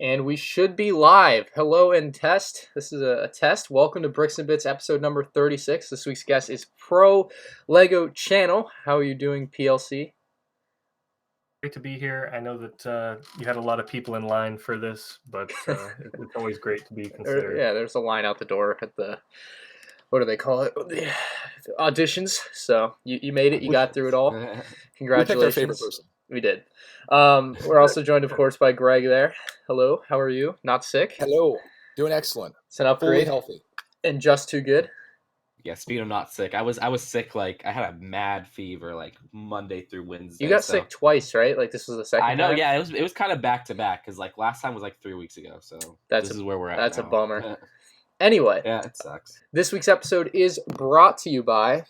And we should be live. Hello and test. This is a test. Welcome to Bricks and Bits episode number 36. This week's guest is Pro Lego Channel. How are you doing, PLC? Great to be here. I know that you had a lot of people in line for this, but it's always great to be considered. Yeah, there's a line out the door at the, what do they call it? The auditions. So you made it. You got through it all. Congratulations. We picked our favorite person. We did. We're also joined, of course, by Greg there. Hello, how are you? Not sick? Hello. Doing excellent. It's an upgrade. Fully healthy. And just too good? Yeah, speaking of not sick, I was sick. Like I had a mad fever, like Monday through Wednesday. You got sick twice, right? Like this was the second. I know. time? Yeah, it was kind of back to back because like last time was like 3 weeks ago. So this is where we're at. That's now. a bummer. Anyway, yeah, it sucks. This week's episode is brought to you by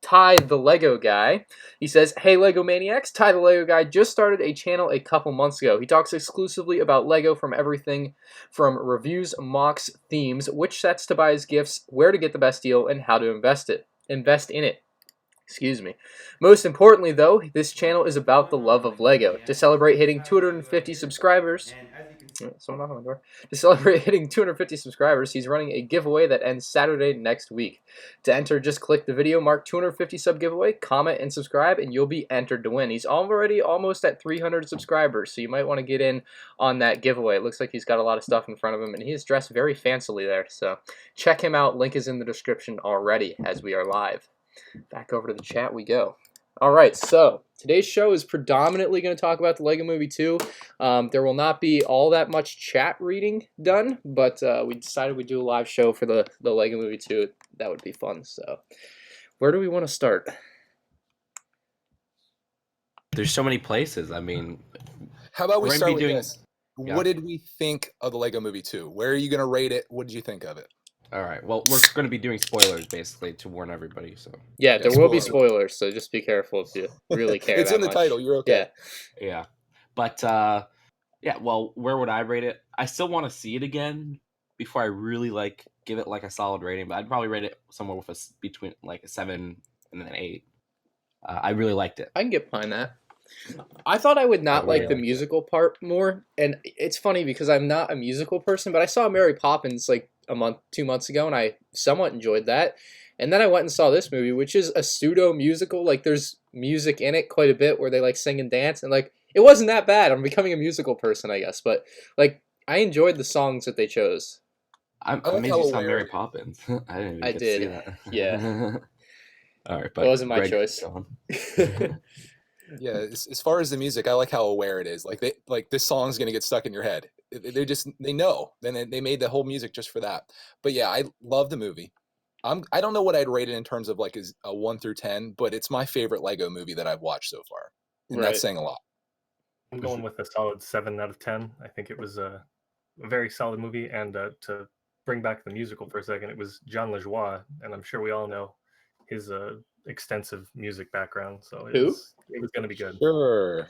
Ty the Lego Guy. He says, "Hey Lego Maniacs, Ty the Lego Guy just started a channel a couple months ago. He talks exclusively about Lego, from everything from reviews, mocks, themes, which sets to buy as gifts, where to get the best deal, and how to invest in it. Excuse me. Most importantly, though, this channel is about the love of Lego. To celebrate hitting 250 subscribers, someone knock on the door. To celebrate hitting 250 subscribers, he's running a giveaway that ends Saturday next week. To enter, just click the video mark 250 sub giveaway, comment, and subscribe, and you'll be entered to win. He's already almost at 300 subscribers, so you might want to get in on that giveaway. It looks like he's got a lot of stuff in front of him, and he is dressed very fancily there. So check him out. Link is in the description already as we are live. Back over to the chat we go. All right, so today's show is predominantly going to talk about the Lego Movie 2. There will not be all that much chat reading done, but we decided we'd do a live show for the Lego Movie 2. That would be fun. So where do we want to start? There's so many places. I mean, how about we start with this? Yeah. What did we think of the Lego Movie 2? Where are you going to rate it? What did you think of it? All right. Well, we're going to be doing spoilers basically to warn everybody. So yeah, there will be spoilers. So just be careful if you really care. It's in the title. You're okay. Yeah. But yeah. Well, where would I rate it? I still want to see it again before I really give it a solid rating. But I'd probably rate it somewhere with between a 7 and an 8. I really liked it. I can get behind that. I thought I would not like the musical part more, and it's funny because I'm not a musical person, but I saw Mary Poppins 2 months ago, and I somewhat enjoyed that. And then I went and saw this movie, which is a pseudo musical. There's music in it quite a bit where they sing and dance, and it wasn't that bad. I'm becoming a musical person, I guess, but I enjoyed the songs that they chose. I'm amazed you saw Mary Poppins. I didn't even get to see that. Yeah. All right, but it wasn't my choice. Yeah, as far as the music, I like how aware it is. This song's gonna get stuck in your head. They know. Then they made the whole music just for that. But yeah, I love the movie. I don't know what I'd rate it in terms of is a 1 through 10, but it's my favorite Lego movie that I've watched so far, and that's saying a lot. I'm going with a solid 7 out of 10. I think it was a very solid movie, and to bring back the musical for a second, it was John LaJoie, and I'm sure we all know his extensive music background, so it was going to be good. Sure.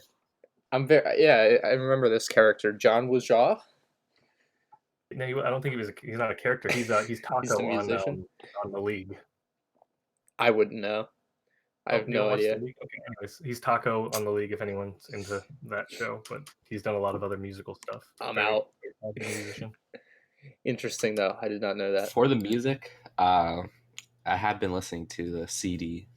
I remember this character, John LaJoie. No, I don't think he's not a character. He's Taco on the League. I wouldn't know. I have no idea. Okay, anyways, he's Taco on the League if anyone's into that show, but he's done a lot of other musical stuff. I'm out. Interesting though. I did not know that. For the music, I have been listening to the CD.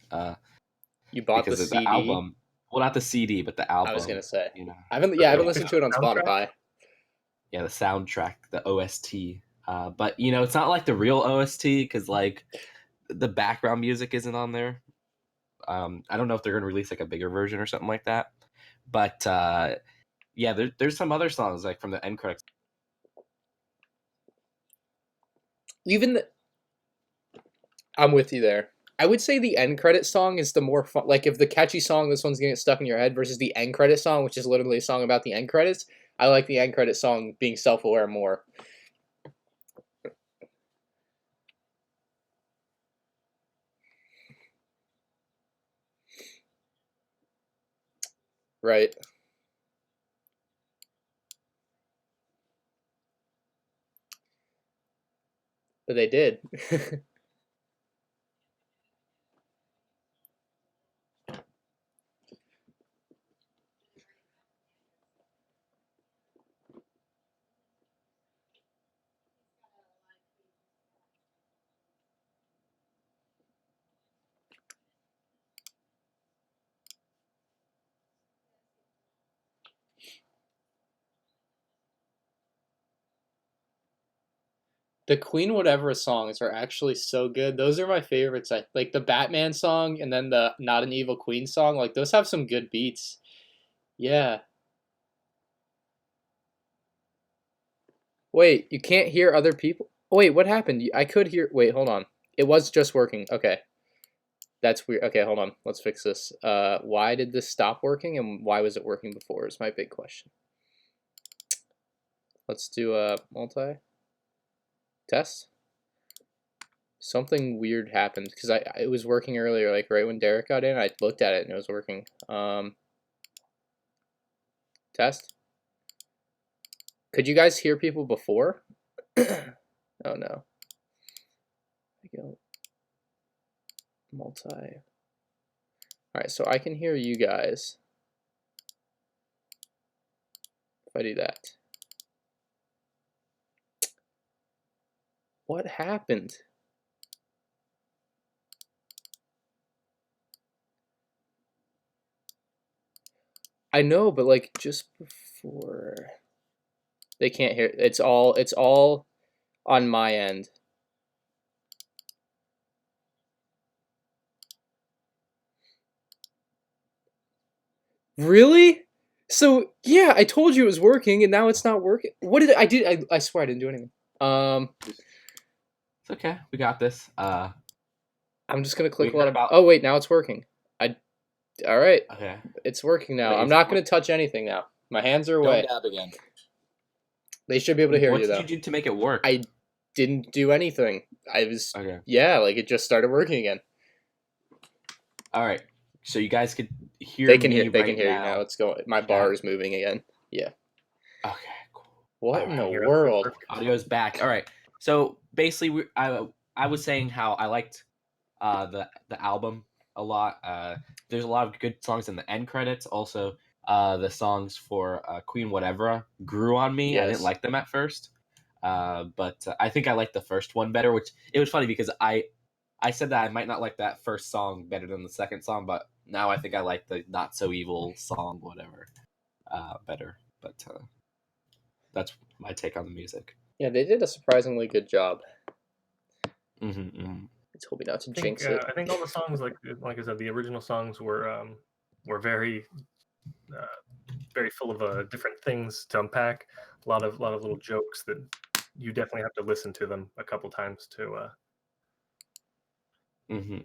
You bought the CD? The album. Well, not the CD, but the album. I was gonna say. I haven't listened to it on Spotify. Yeah, the soundtrack, the OST. But it's not like the real OST because the background music isn't on there. I don't know if they're gonna release a bigger version or something like that. But yeah, there's some other songs from the end credits. I'm with you there. I would say the end credit song is the more fun. If the catchy song, this one's gonna get stuck in your head, versus the end credit song, which is literally a song about the end credits. I like the end credit song being self-aware more. Right. But they did. The Queen Whatever songs are actually so good. Those are my favorites. I like the Batman song and then the Not an Evil Queen song. Like those have some good beats. Yeah. Wait, you can't hear other people? Wait, what happened? I could hear. Wait, hold on. It was just working. Okay. That's weird. Okay, hold on. Let's fix this. Why did this stop working and why was it working before is my big question. Let's do a multi test. Something weird happened because it was working earlier, like right when Derek got in. I looked at it and it was working. Test. Could you guys hear people before? Oh no. I go multi. All right, so I can hear you guys. If I do that. What happened? I know, but like just before they can't hear. It's all on my end. Really? So yeah, I told you it was working, and now it's not working. What did I did? I swear I didn't do anything. It's okay. We got this. I'm just gonna click We a lot heard of. about- Oh wait, now it's working. All right, Okay. it's working now. Wait, I'm is not it gonna touch anything now. My hands are Don't away. dab again. They should be able to hear What you did though. you do to make it work? I didn't do anything. I was Okay. yeah, like it just started working again. All right. So you guys could hear They can me hear. They right can hear you now. It's going. My bar is moving again. Yeah. Okay. Cool. What All in right, the Hear us world? perfect. Audio's back. All right. So basically, I was saying how I liked the album a lot. There's a lot of good songs in the end credits. Also, the songs for Queen Whatever grew on me. I didn't Yes. like them at first, but I think I liked the first one better. Which it was funny because I said that I might not like that first song better than the second song, but now I think I like the Not So Evil song, whatever, better. But that's my take on the music. Yeah, they did a surprisingly good job. Mm-hmm. They told me not to I think, jinx it. I think all the songs, like I said, the original songs were very very full of different things to unpack. A lot of little jokes that you definitely have to listen to them a couple times to. Mm-hmm.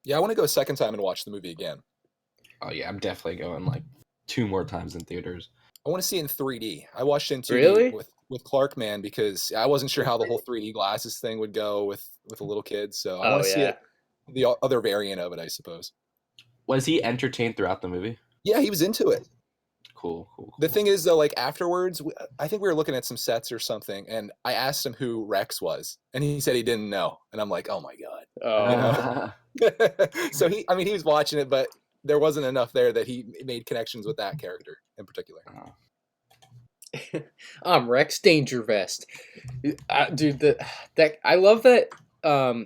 Yeah, I want to go a second time and watch the movie again. Oh yeah, I'm definitely going like 2 more times in theaters. I want to see it in 3D. I watched it in 2D Really? with Clark Man because I wasn't sure how the whole 3D glasses thing would go with a little kid. So I Oh want to see yeah. it, the other variant of it, I suppose. Was he entertained throughout the movie? Yeah, he was into it. Cool. The thing is, though, like afterwards, I think we were looking at some sets or something, and I asked him who Rex was, and he said he didn't know, and I'm like, oh my god. Oh. You know? So he was watching it, but there wasn't enough there that he made connections with that character in particular. I'm Rex Danger Vest. Dude, that I love that.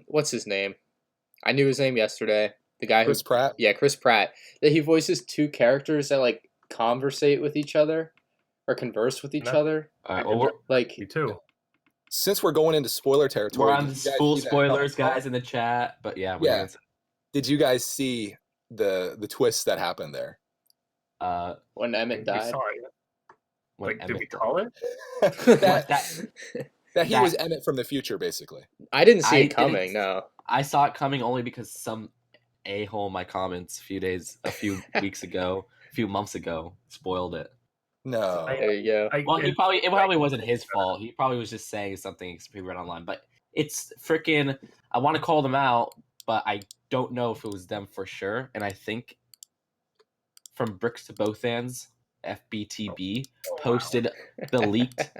What's his name? I knew his name yesterday. The guy Chris who, Pratt. yeah, Chris Pratt. That he voices 2 characters that like conversate with each other or converse with each No. other. Well, Like Me too. Since we're going into spoiler territory, we're on did you guys full see that coming? spoilers, guys, in the chat. But yeah, what are you Yeah. gonna say? Did you guys see the twist that happened there? when Emmett We died. saw it. When Like, did we Emmett died. call it? that he that- was Emmett from the future, basically. I didn't see I it coming. didn't- No. I saw it coming only because some a-hole in my comments a few months ago, spoiled it. No. There you go. Well, it probably wasn't his fault. He probably was just saying something he read online. But it's freaking. I want to call them out, but I don't know if it was them for sure. And I think from Bricks to Both Ends, FBTB posted the leaked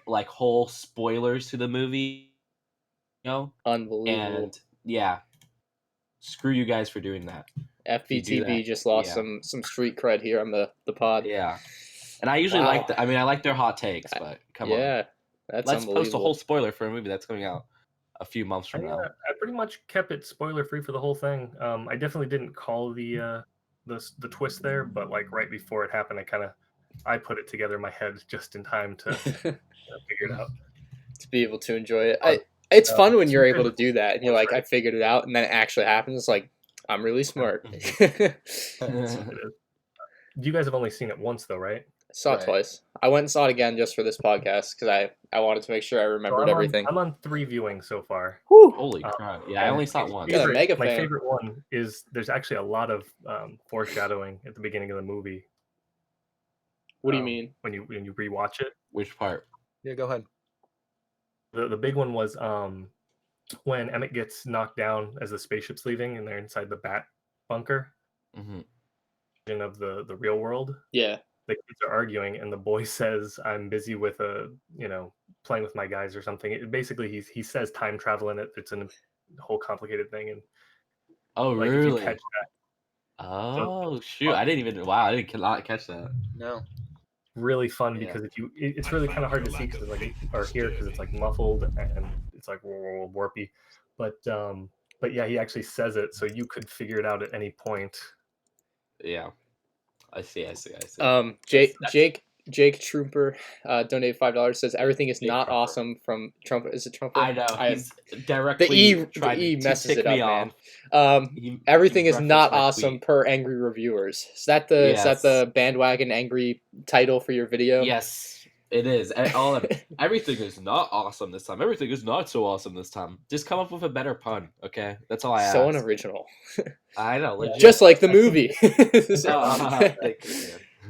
like whole spoilers to the movie. You know, Unbelievable. and yeah, screw you guys for doing that. you do FBTB that, just lost yeah. some street cred here on the pod. Yeah, and I usually Wow. I like their hot takes, but come on. Yeah, that's Let's post a unbelievable. whole spoiler for a movie that's coming out a few months from now. I pretty much kept it spoiler free for the whole thing. I definitely didn't call the twist there, but like right before it happened, I put it together in my head just in time to figure it out. to be able to enjoy it. It's fun when you're able to favorite- do that, and you're like, I figured it out, and then it actually happens. It's like, I'm really smart. You guys have only seen it once, though, right? Saw it Right. twice. I went and saw it again just for this podcast because I wanted to make sure I So remembered everything. I'm on 3 viewings so far. Whew. Holy Um, crap! Yeah, I and only saw it my once. Got a favorite- mega My fan. favorite one is there's actually a lot of foreshadowing at the beginning of the movie. What do you mean? When you rewatch it? Which part? Yeah, go ahead. The big one was when Emmett gets knocked down as the spaceship's leaving and they're inside the bat bunker Mm-hmm. of the real world. Yeah. The kids are arguing and the boy says, I'm busy with playing with my guys or something. Basically he says time travel in it. It's a whole complicated thing. And Oh, like if you really? catch that, Oh, shoot! I didn't even. Wow, I didn't cannot catch that. No. really fun Yeah. because it's really kind of hard to see because or hear because it's like muffled and it's like warpy. But yeah, he actually says it, so you could figure it out at any point. Yeah, I see. Jake Trooper donated $5. Says everything is Jake not Trumper. awesome from Trump. Is it Trumper? I know he's directly the trying E to messes tick it up, me man. off. Everything is referenced not my awesome tweet. per angry reviewers. Is that the bandwagon angry title for your video? Yes, it is. All of it. Everything is not awesome this time. Everything is not so awesome this time. Just come up with a better pun, okay? That's all I ask. So unoriginal. I know, legit. Just like the movie. Thank you,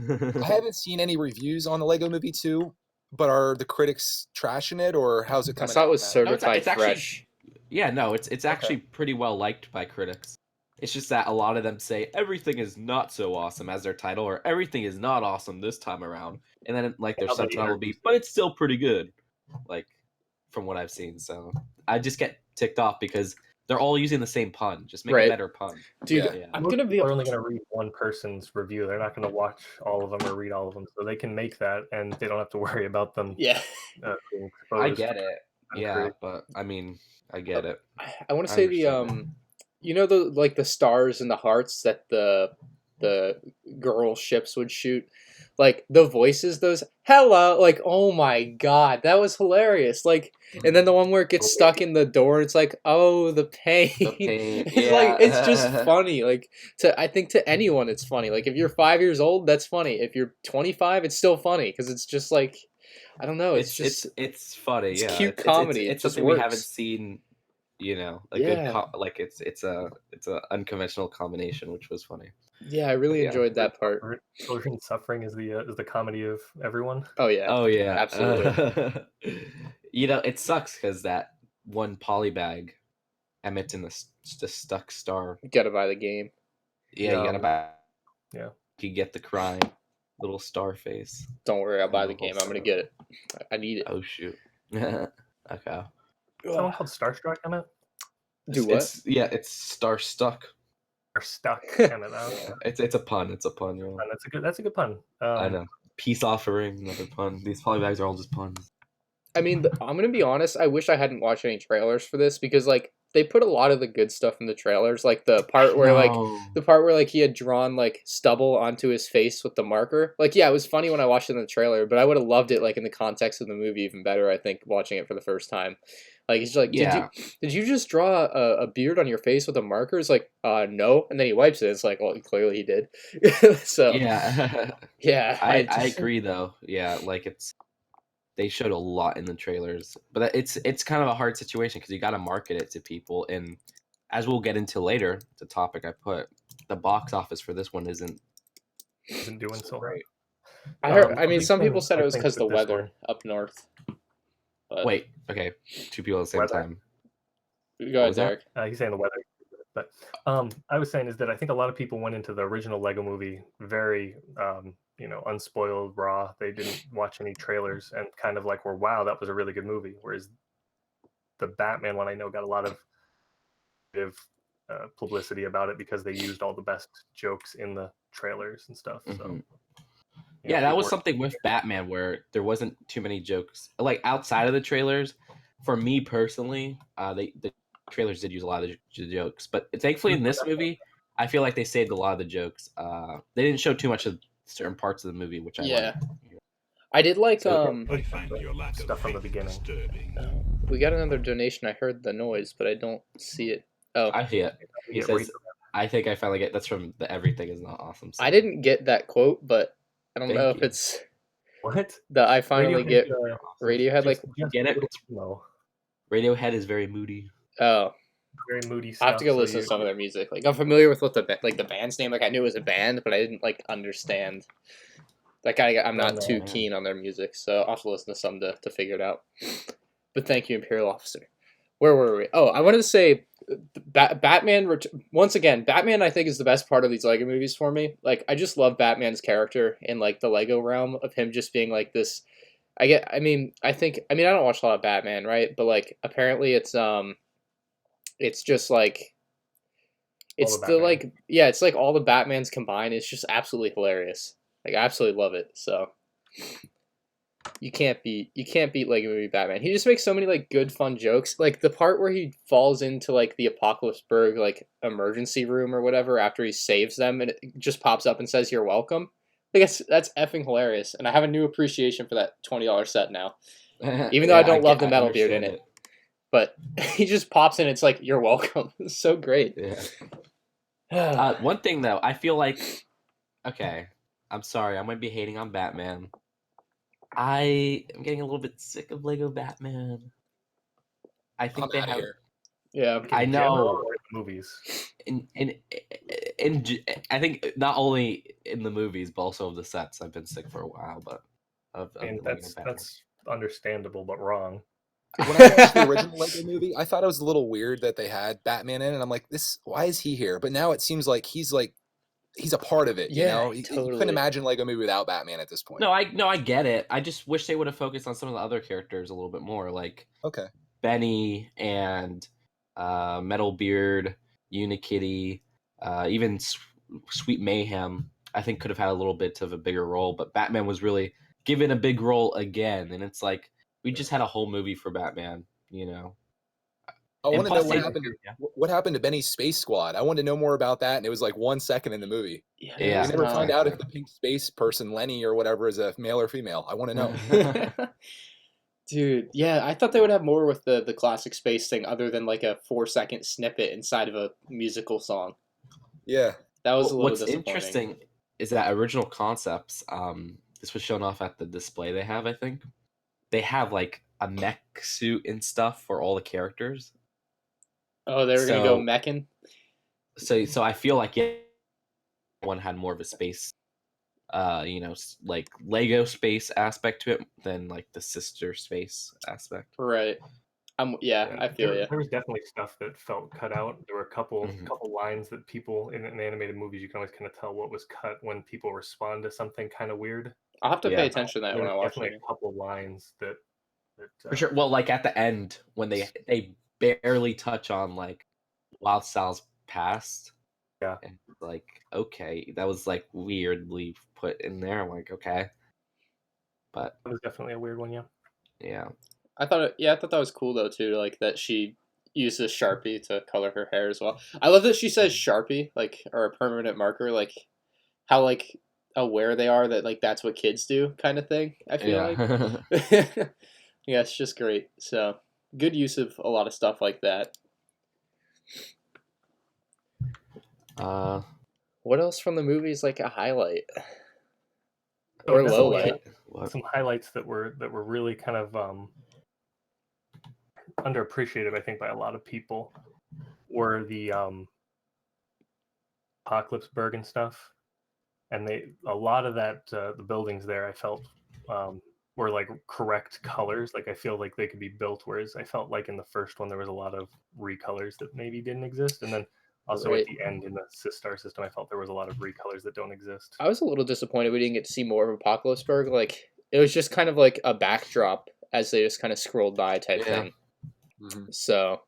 man. I haven't seen any reviews on the Lego Movie 2, but are the critics trashing it, or how's it I coming saw it out was now? certified it's actually- fresh. Yeah, no, it's actually pretty well liked by critics. It's just that a lot of them say everything is not so awesome as their title, or everything is not awesome this time around, and then like their Nobody subtitle will be, but it's still pretty good, like from what I've seen. So I just get ticked off because they're all using the same pun. Just make Right. a better pun. Dude, Yeah. I'm gonna be We're only going to read one person's review. They're not going to watch all of them or read all of them, so they can make that, and they don't have to worry about them. yeah. Being I exposed. get it. Yeah, but I mean, I get it. I want to I say understand you know the stars and the hearts that the girl ships would shoot, like the voices, those hello, like oh my god, that was hilarious. Like, and then the one where it gets stuck in the door, it's like oh the pain. The pain, It's like it's yeah. just funny. Like I think to anyone it's funny. Like if you're 5 years old, that's funny. If you're 25, it's still funny because it's just like I don't know. It's just it's funny. it's Yeah, cute comedy. It's It just something we haven't works. seen. You know, a Yeah. good like it's a unconventional combination, which was funny. yeah, I really Yeah. enjoyed that part. Children suffering is the comedy of everyone. Oh yeah. Oh yeah, absolutely. You know, it sucks because that one polybag Emmett in the stuck star. You gotta buy the game. Yeah, you gotta buy. Yeah. You get the crying little star face. Don't worry, I'll buy the the whole game. I'm gonna setup. get it. I need it. Oh shoot. Okay. Is that one called Starstruck, Emmett? Do what? It's star stuck. Or Stuck, Emmett? It's a pun. It's a pun. You know? That's a good pun. I know. Peace offering, another pun. These polybags are all just puns. I mean, I'm gonna be honest. I wish I hadn't watched any trailers for this because like they put a lot of the good stuff in the trailers, like the part where like he had drawn like stubble onto his face with the marker. Like yeah, it was funny when I watched it in the trailer, but I would have loved it like in the context of the movie even better. I think watching it for the first time. Like he's like, Yeah. did you just draw a beard on your face with a marker? It's like, no, and then he wipes it. It's like, well, clearly he did. So Yeah. yeah, I agree though. Yeah, like they showed a lot in the trailers, but it's kind of a hard situation because you got to market it to people, and as we'll get into later, the topic I put, the box office for this one isn't doing so great. I heard. I a mean, big some thing, people said it I was think, because the with this weather one- up north. But Wait, okay, two people at the same Weather. time. go what ahead, was that? Derek. He's saying the weather, but I was saying is that I think a lot of people went into the original Lego movie very unspoiled, raw. They didn't watch any trailers and kind of like were wow, that was a really good movie. Whereas the Batman one I know got a lot of negative publicity about it because they used all the best jokes in the trailers and stuff. So Mhm. you know, Yeah, that people was were- something with Batman where there wasn't too many jokes. Like outside of the trailers, for me personally, the trailers did use a lot of the jokes, but thankfully in this movie, I feel like they saved a lot of the jokes. They didn't show too much of certain parts of the movie, which I Yeah. liked. I did like Like stuff from the beginning. we got another donation. I heard the noise, but I don't see it. Oh, I see it. He Yeah, says, "I think I finally get." That's from the "Everything Is Not Awesome." I didn't get that quote, but I don't know Thank if you. it's What? the I finally get Radiohead. Like, Get it? No, Radiohead is very moody. oh, very moody I stuff. have to go listen to some of their music. Like, I'm familiar with what the band's name. Like, I knew it was a band, but I didn't like understand. Like, I'm not too keen on their music, so I'll have to listen to some to figure it out. But thank you, Imperial Officer. Where were we? Oh, I wanted to say, Batman. Once again, Batman I think is the best part of these Lego movies for me. Like, I just love Batman's character in like the Lego realm of him just being like this. I don't watch a lot of Batman, right? But like, apparently it's just like it's the like it's like all the Batmans combined. It's just absolutely hilarious. Like, I absolutely love it. So you can't beat Lego Movie Batman. He just makes so many like good fun jokes. Like the part where he falls into like the Apocalypseburg like emergency room or whatever after he saves them, and it just pops up and says "You're welcome." Like that's effing hilarious, and I have a new appreciation for that $20 set now. Even though I don't love the metal beard in it. But he just pops in. It's like, "You're welcome." It's so great. Yeah. One thing though, I feel like, okay, I'm sorry, I'm gonna be hating on Batman. I am getting a little bit sick of Lego Batman. I think they have. Here. Yeah, I know. Movies. In I think not only in the movies, but also of the sets. I've been sick for a while, but that's understandable, but wrong. When I watched the original Lego movie, I thought it was a little weird that they had Batman in it, and I'm like, why is he here? But now it seems like he's a part of it, you know? Totally. You couldn't imagine Lego movie without Batman at this point. No, I get it. I just wish they would have focused on some of the other characters a little bit more, like Bennie and Metalbeard, Unikitty, even Sweet Mayhem. I think could have had a little bit of a bigger role, but Batman was really given a big role again, and it's like we just had a whole movie for Batman, you know. I want to know what happened to Benny's Space Squad. I wanted to know more about that, and it was like 1 second in the movie. Yeah. We never find out if the pink space person, Lenny or whatever, is a male or female. I want to know. Dude, yeah, I thought they would have more with the classic space thing other than like a 4-second snippet inside of a musical song. Yeah. That was a little disappointing. What's interesting is that original concepts, this was shown off at the display they have, I think. They have like a mech suit and stuff for all the characters. Oh, they were going to go mechin'? So I feel like one had more of a space, like Lego space aspect to it than like the sister space aspect. Right. I feel you. There was definitely stuff that felt cut out. There were a couple lines that people in animated movies, you can always kind of tell what was cut when people respond to something kind of weird. I'll have to pay attention to that when I watch it. Definitely a couple lines that for sure. Well, like at the end when they barely touch on like Wild Styles past. Yeah. And like, okay, that was like weirdly put in there. I'm like, okay. But that was definitely a weird one, yeah. Yeah. I thought that was cool though too, like that she uses Sharpie to color her hair as well. I love that she says Sharpie, like, or a permanent marker, like how like aware they are that like that's what kids do kind of thing. I feel like. Yeah, it's just great. So good use of a lot of stuff like that. What else from the movie is like a highlight or low light? Some highlights that were really kind of underappreciated, I think, by a lot of people were the Apocalypseburg and stuff, and a lot of that the buildings there I felt were like correct colors. Like I feel like they could be built, whereas I felt like in the first one there was a lot of recolors that maybe didn't exist, and then also at the end in the Star system I felt there was a lot of recolors that don't exist. I was a little disappointed we didn't get to see more of Apocalypseburg. Like it was just kind of like a backdrop as they just kind of scrolled by type thing. Mm-hmm. So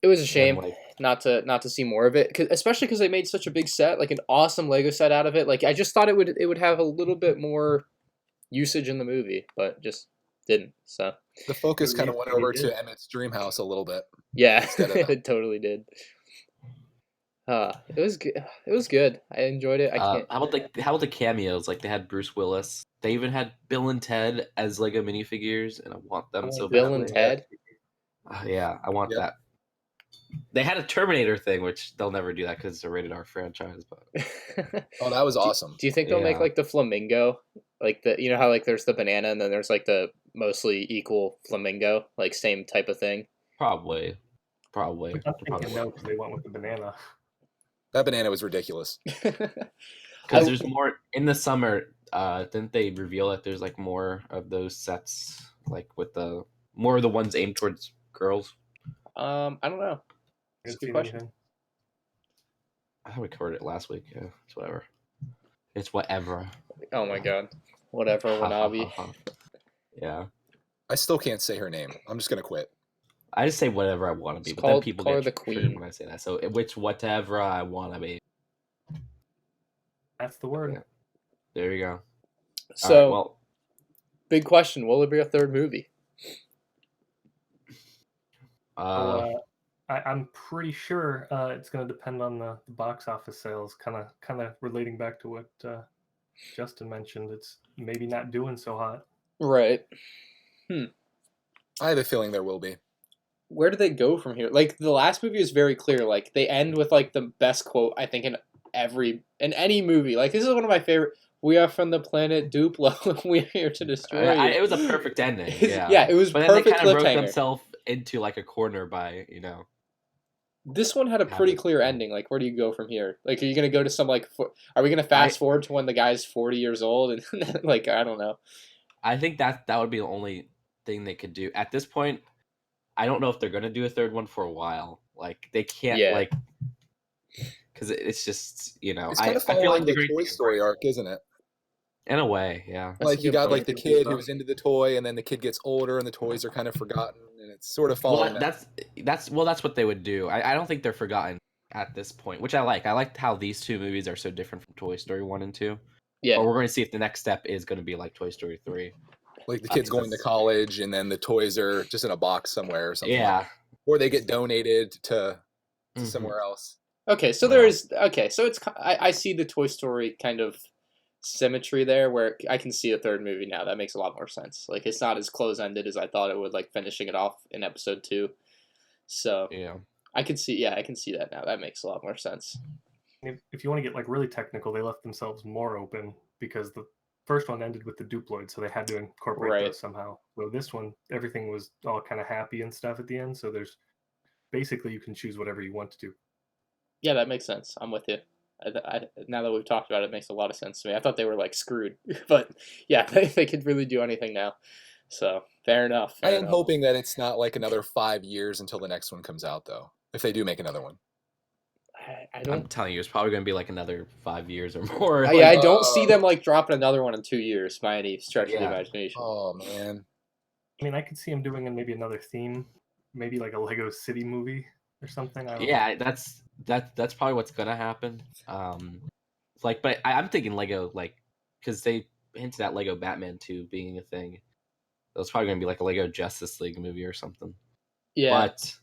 it was a shame not to see more of it, especially because they made such a big set, like an awesome Lego set out of it. Like I just thought it would have a little bit more usage in the movie, but just didn't. So the focus kind of went over to Emmett's dream house a little bit. Yeah, it totally did. It was good. It was good. I enjoyed it. I can't. How about the cameos? Like they had Bruce Willis. They even had Bill and Ted as Lego minifigures, and I want them so Bill and badly. Ted. Yeah, I want Yep. that. They had a Terminator thing, which they'll never do that because it's a rated R franchise. But Oh, that was awesome. Do you think they'll make Yeah. like the flamingo, like the how like there's the banana and then there's like the mostly equal flamingo, like same type of thing? probably. I'm thinking no, because they went with the banana. That banana was ridiculous. Because there's more in the summer. Didn't they reveal that there's like more of those sets, like with the more of the ones aimed towards girls? I don't know. That's a good question. I thought we covered it last week. Yeah, it's whatever. It's whatever. Oh my god. Whatever, Wanabe. Yeah. I still can't say her name. I'm just gonna quit. I just say whatever I want to be, It's but then called- people call her get the triggered queen. when I say that. So which whatever I want to be. That's the word. Yeah. There you go. So, All right, well, big question: will there be a third movie? I'm pretty sure it's going to depend on the box office sales. Kind of relating back to what Justin mentioned. It's maybe not doing so hot. Right. I have a feeling there will be. Where do they go from here? Like the last movie is very clear. Like they end with like the best quote I think in any movie. Like this is one of my favorite. We are from the planet Duplo. We're here to destroy you. it was a perfect ending. Yeah. Yeah, it was But then they perfect kind of wrote cliffhanger. themselves into like a corner by This one had a pretty Have it. clear ending. Like, where do you go from here? Like, are you gonna go to some like? Are we gonna fast forward to when the guy's 40 years old and like I don't know. I think that would be the only thing they could do at this point. I don't know if they're gonna do a third one for a while. Like they can't like because it's just It's kind of I feel following like the Toy Story arc, isn't it? in a way, yeah. That's Like a you good got point. like the kid who's into the toy, and then the kid gets older, and the toys are kind of forgotten, and it's sort of following that. That's what they would do. I don't think they're forgotten at this point, which I like. I liked how these two movies are so different from Toy Story 1 and 2. Yeah. But we're going to see if the next step is going to be like Toy Story 3. Like the kid's going to college, and then the toys are just in a box somewhere or something. Yeah. Like that. Or they get donated to somewhere else. Okay, so there is so it's I see the Toy Story kind of symmetry there where I can see a third movie now. That makes a lot more sense. Like it's not as close-ended as I thought it would, like finishing it off in episode 2. So yeah, I can see that now. That makes a lot more sense. If you want to get like really technical, they left themselves more open because the first one ended with the duploid, so they had to incorporate those somehow. So this one, everything was all kind of happy and stuff at the end. So there's basically you can choose whatever you want to do. Yeah, that makes sense. I'm with you. Now that we've talked about it, it makes a lot of sense to me. I thought they were like screwed, but yeah, they could really do anything now. So fair enough. I am hoping that it's not like another 5 years until the next one comes out, though. If they do make another one, I'm telling you, it's probably going to be like another 5 years or more. Yeah, I don't see them like dropping another one in 2 years by any stretch of the imagination. Oh man, I mean, I could see them doing maybe another theme, maybe like a Lego City movie or something. I don't know. That's probably what's gonna happen. But I'm thinking Lego, like, because they hinted at Lego Batman 2 being a thing. So it's probably gonna be like a Lego Justice League movie or something. Yeah. But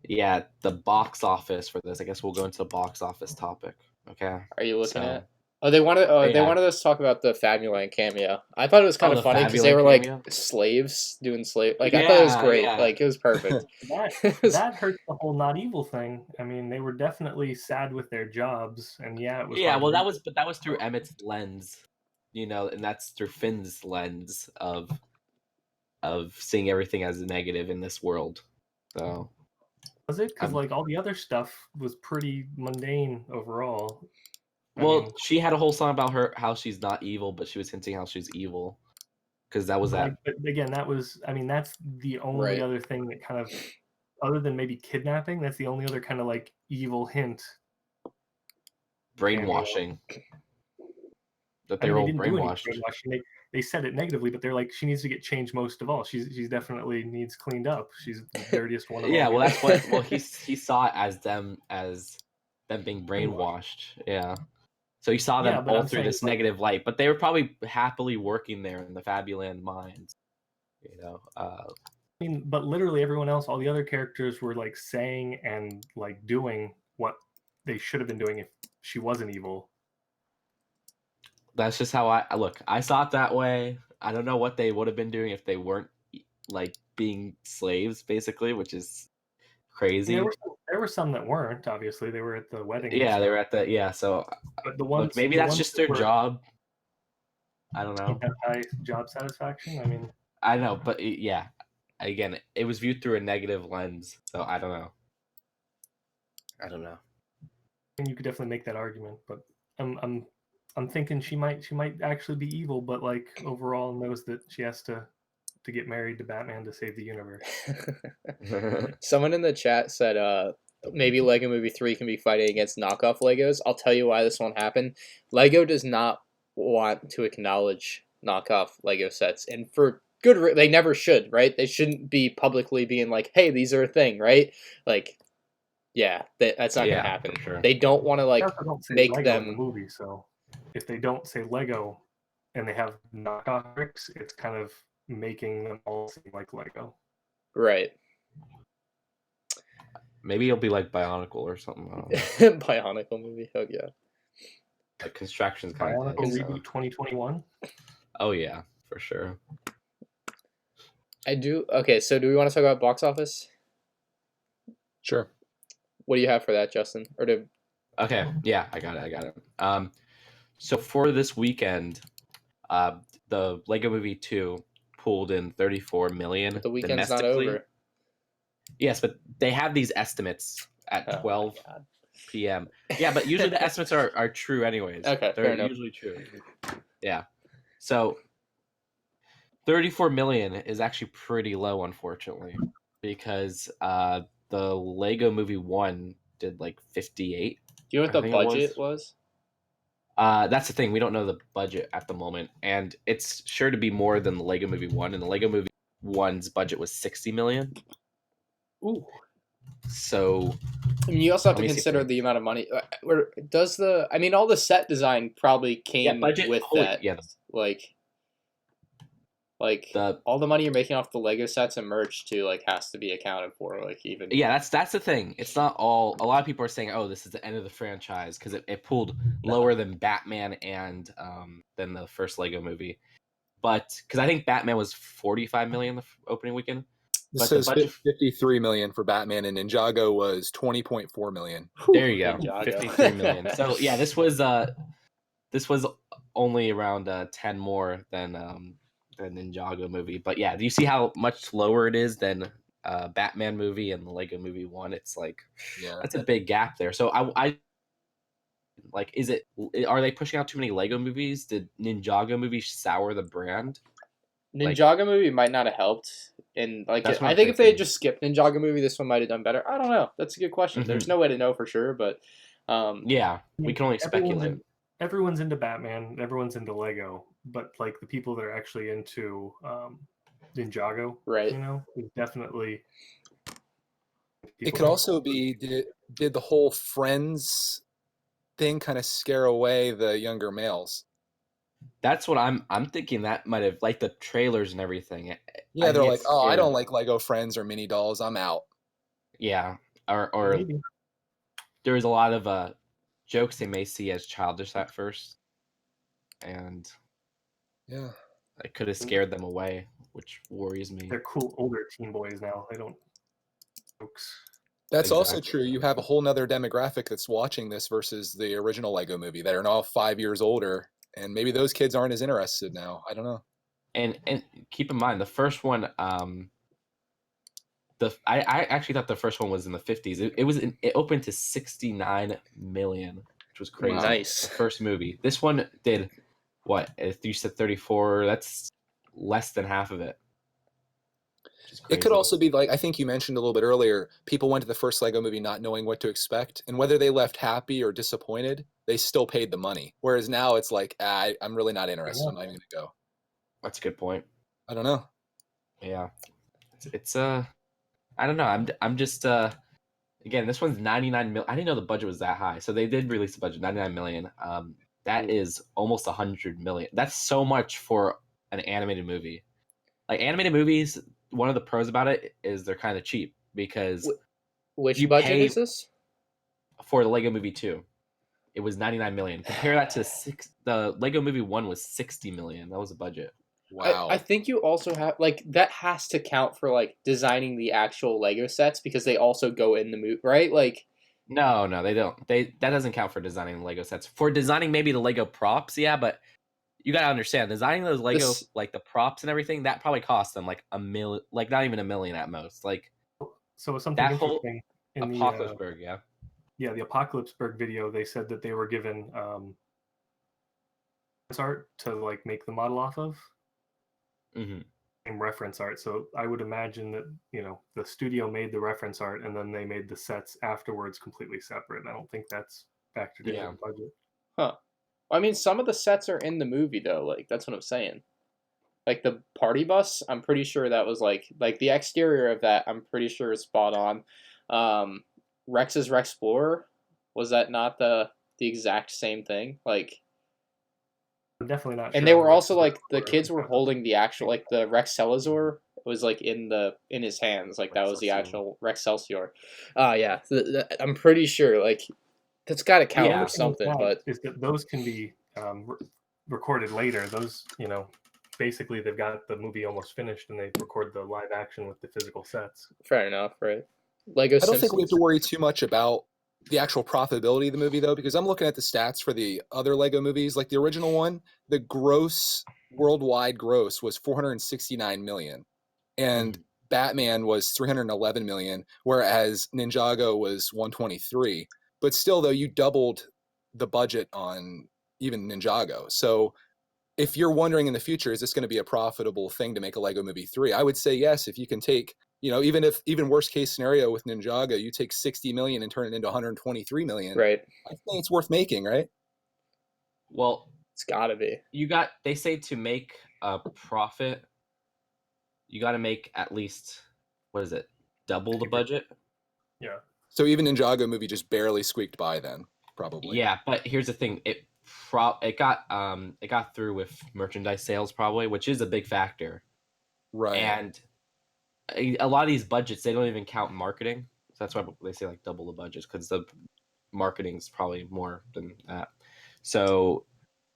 yeah, the box office for this. I guess we'll go into the box office topic. Okay. Are you looking at? Oh, they wanted. They wanted us to talk about the Fabuland cameo. I thought it was kind of funny because they were like slaves doing slave. Like I thought it was great. Yeah. Like it was perfect. that hurts the whole not evil thing. I mean, they were definitely sad with their jobs, and it was. Yeah, well, that was through Emmett's lens, and that's through Finn's lens of seeing everything as negative in this world. So. Was it? Because like all the other stuff was pretty mundane overall. Well, she had a whole song about how she's not evil, but she was hinting how she's evil. Because that was that. But again, that's the only other thing that kind of, other than maybe kidnapping, that's the only other kind of like evil hint. Brainwashing. That they were all brainwashed. They said it negatively, but they're like, she needs to get changed most of all. She's definitely needs cleaned up. She's the dirtiest one of all. Yeah, well, that's what. Well, he saw it as them being brainwashed. Yeah. So he saw them all through this negative light, but they were probably happily working there in the Fabuland mines. I mean, but literally everyone else, all the other characters were like saying and like doing what they should have been doing if she wasn't evil. That's just how I look. I saw it that way. I don't know what they would have been doing if they weren't like being slaves, basically, which is crazy. There were some that weren't. Obviously, they were at the wedding. Yeah, they were at the So but the ones, look, maybe that's just their job. I don't know. Have high job satisfaction. I mean, I know, but yeah, again, it was viewed through a negative lens, so I don't know. and you could definitely make that argument, but I'm thinking she might actually be evil, but like overall knows that she has to get married to Batman to save the universe. Someone in the chat said maybe Lego Movie 3 can be fighting against knockoff Legos. I'll tell you why this won't happen. Lego does not want to acknowledge knockoff Lego sets, and for good they never should, right? They shouldn't be publicly being like, hey, these are a thing, right? Like, yeah, that's not gonna happen. Sure. They don't want to like make Lego them in the movie, so if they don't say Lego and they have knockoff bricks, it's kind of making them all seem like Lego. Right. Maybe it'll be like Bionicle or something. Bionicle movie, oh yeah. Like Construction's kind Bionicle of reboot 2021. Oh yeah, for sure. I do. Okay, so do we want to talk about box office? Sure. What do you have for that, Justin? Or do? Okay, yeah, I got it. So for this weekend, the Lego Movie 2 pulled in 34 million The weekend's not domestically. over. Yes, but they have these estimates at 12 p.m. Yeah, but usually the estimates are true anyways. Okay, they're fair enough. usually true. Yeah. So 34 million is actually pretty low, unfortunately, because the Lego Movie 1 did like 58. Do you know what the budget was? That's the thing. We don't know the budget at the moment, and it's sure to be more than the Lego Movie 1. And the Lego Movie 1's budget was 60 million. Ooh. So, I mean, you also have to consider the amount of money. I mean, all the set design probably came with that. Yeah, like all the money you're making off the Lego sets and merch too, like, has to be accounted for. Like, even that's the thing. It's not all. A lot of people are saying, "Oh, this is the end of the franchise," because it pulled lower than Batman and than the first Lego movie. But because I think Batman was 45 million the opening weekend. This says 53 million for Batman, and Ninjago was 20.4 million. There you go, 53 million. So yeah, this was only around 10 more than the Ninjago movie. But yeah, do you see how much lower it is than Batman movie and the Lego Movie 1? It's like, that's a big gap there. So I like, are they pushing out too many Lego movies? Did Ninjago movie sour the brand? Ninjago movie might not have helped. And like, I think if they had just skipped Ninjago movie, this one might have done better. I don't know. That's a good question. Mm-hmm. There's no way to know for sure, but yeah, we can only speculate. Everyone's into Batman. Everyone's into Lego, but like the people that are actually into Ninjago, right? You know, definitely. It could also be did the whole Friends thing kind of scare away the younger males? That's what I'm thinking. That might have, like, the trailers and everything. Yeah, they're like, oh, I don't like Lego Friends or Mini Dolls. I'm out. Yeah, or there is a lot of jokes they may see as childish at first, and yeah, it could have scared them away, which worries me. They're cool older teen boys now. They don't jokes. That's also true. You have a whole nother demographic that's watching this versus the original Lego movie that are now 5 years older. And maybe those kids aren't as interested now. I don't know. And keep in mind, the first one, I actually thought the first one was in the 50s. It opened to 69 million, which was crazy. Nice. The first movie. This one did what? If you said 34, that's less than half of it. It could also be like, I think you mentioned a little bit earlier, people went to the first Lego movie not knowing what to expect, and whether they left happy or disappointed, they still paid the money. Whereas now it's like, I'm really not interested. I'm not even gonna go. That's a good point. I don't know. Yeah, it's I don't know. I'm just again, this one's 99 million. I didn't know the budget was that high, so they did release the budget 99 million. That is almost 100 million. That's so much for an animated movie. Like, animated movies, one of the pros about it is they're kind of cheap because which budget is this? for the Lego Movie 2. It was 99 million. Compare that to the Lego Movie 1 was 60 million. That was the budget. Wow. I think you also have like that has to count for like designing the actual Lego sets because they also go in the movie, right? Like No, they don't. That doesn't count for designing the Lego sets. For designing maybe the Lego props, yeah, but you gotta understand designing those Lego This- like the props and everything that probably cost them like a million, like not even $1 million at most. Like So something that whole interesting in the Apocalypseburg, yeah. the Apocalypseburg video, they said that they were given art to like make the model off of. Mm-hmm. Reference art. So I would imagine that, you know, the studio made the reference art and then they made the sets afterwards completely separate. I don't think that's factored into the budget. Huh. I mean, some of the sets are in the movie though. Like that's what I'm saying. Like the party bus, I'm pretty sure that was like the exterior of that. I'm pretty sure is spot on. Rex's Rexplorer, was that not the exact same thing? Like, I'm definitely not. and sure they on were the also Rex like the kids were holding the actual like the Rex Celazor was like in his hands. Like that was the actual Rex Celsior. Yeah, I'm pretty sure like that's got to count Yeah. for something. But is that those can be recorded later. Those, you know, basically they've got the movie almost finished and they record the live action with the physical sets. fair enough, right? Lego I don't think we have Simpsons. to worry too much about the actual profitability of the movie, though, because I'm looking at the stats for the other Lego movies. Like the original one, the worldwide gross was 469 million, and Batman was 311 million, whereas Ninjago was 123. But still, though, you doubled the budget on even Ninjago. So if you're wondering in the future, is this going to be a profitable thing to make a Lego Movie 3? I would say yes, if you can take, you know, even worst case scenario with Ninjago, you take 60 million and turn it into 123 million. Right. I think it's worth making, right? Well, It's gotta be. they say to make a profit, you got to make at least, what is it, double the budget? Yeah. So even Ninjago movie just barely squeaked by then, probably. Yeah, but here's the thing: it got through with merchandise sales probably, which is a big factor. Right. And a lot of these budgets, they don't even count marketing. So that's why they say like double the budgets, because the marketing's probably more than that. So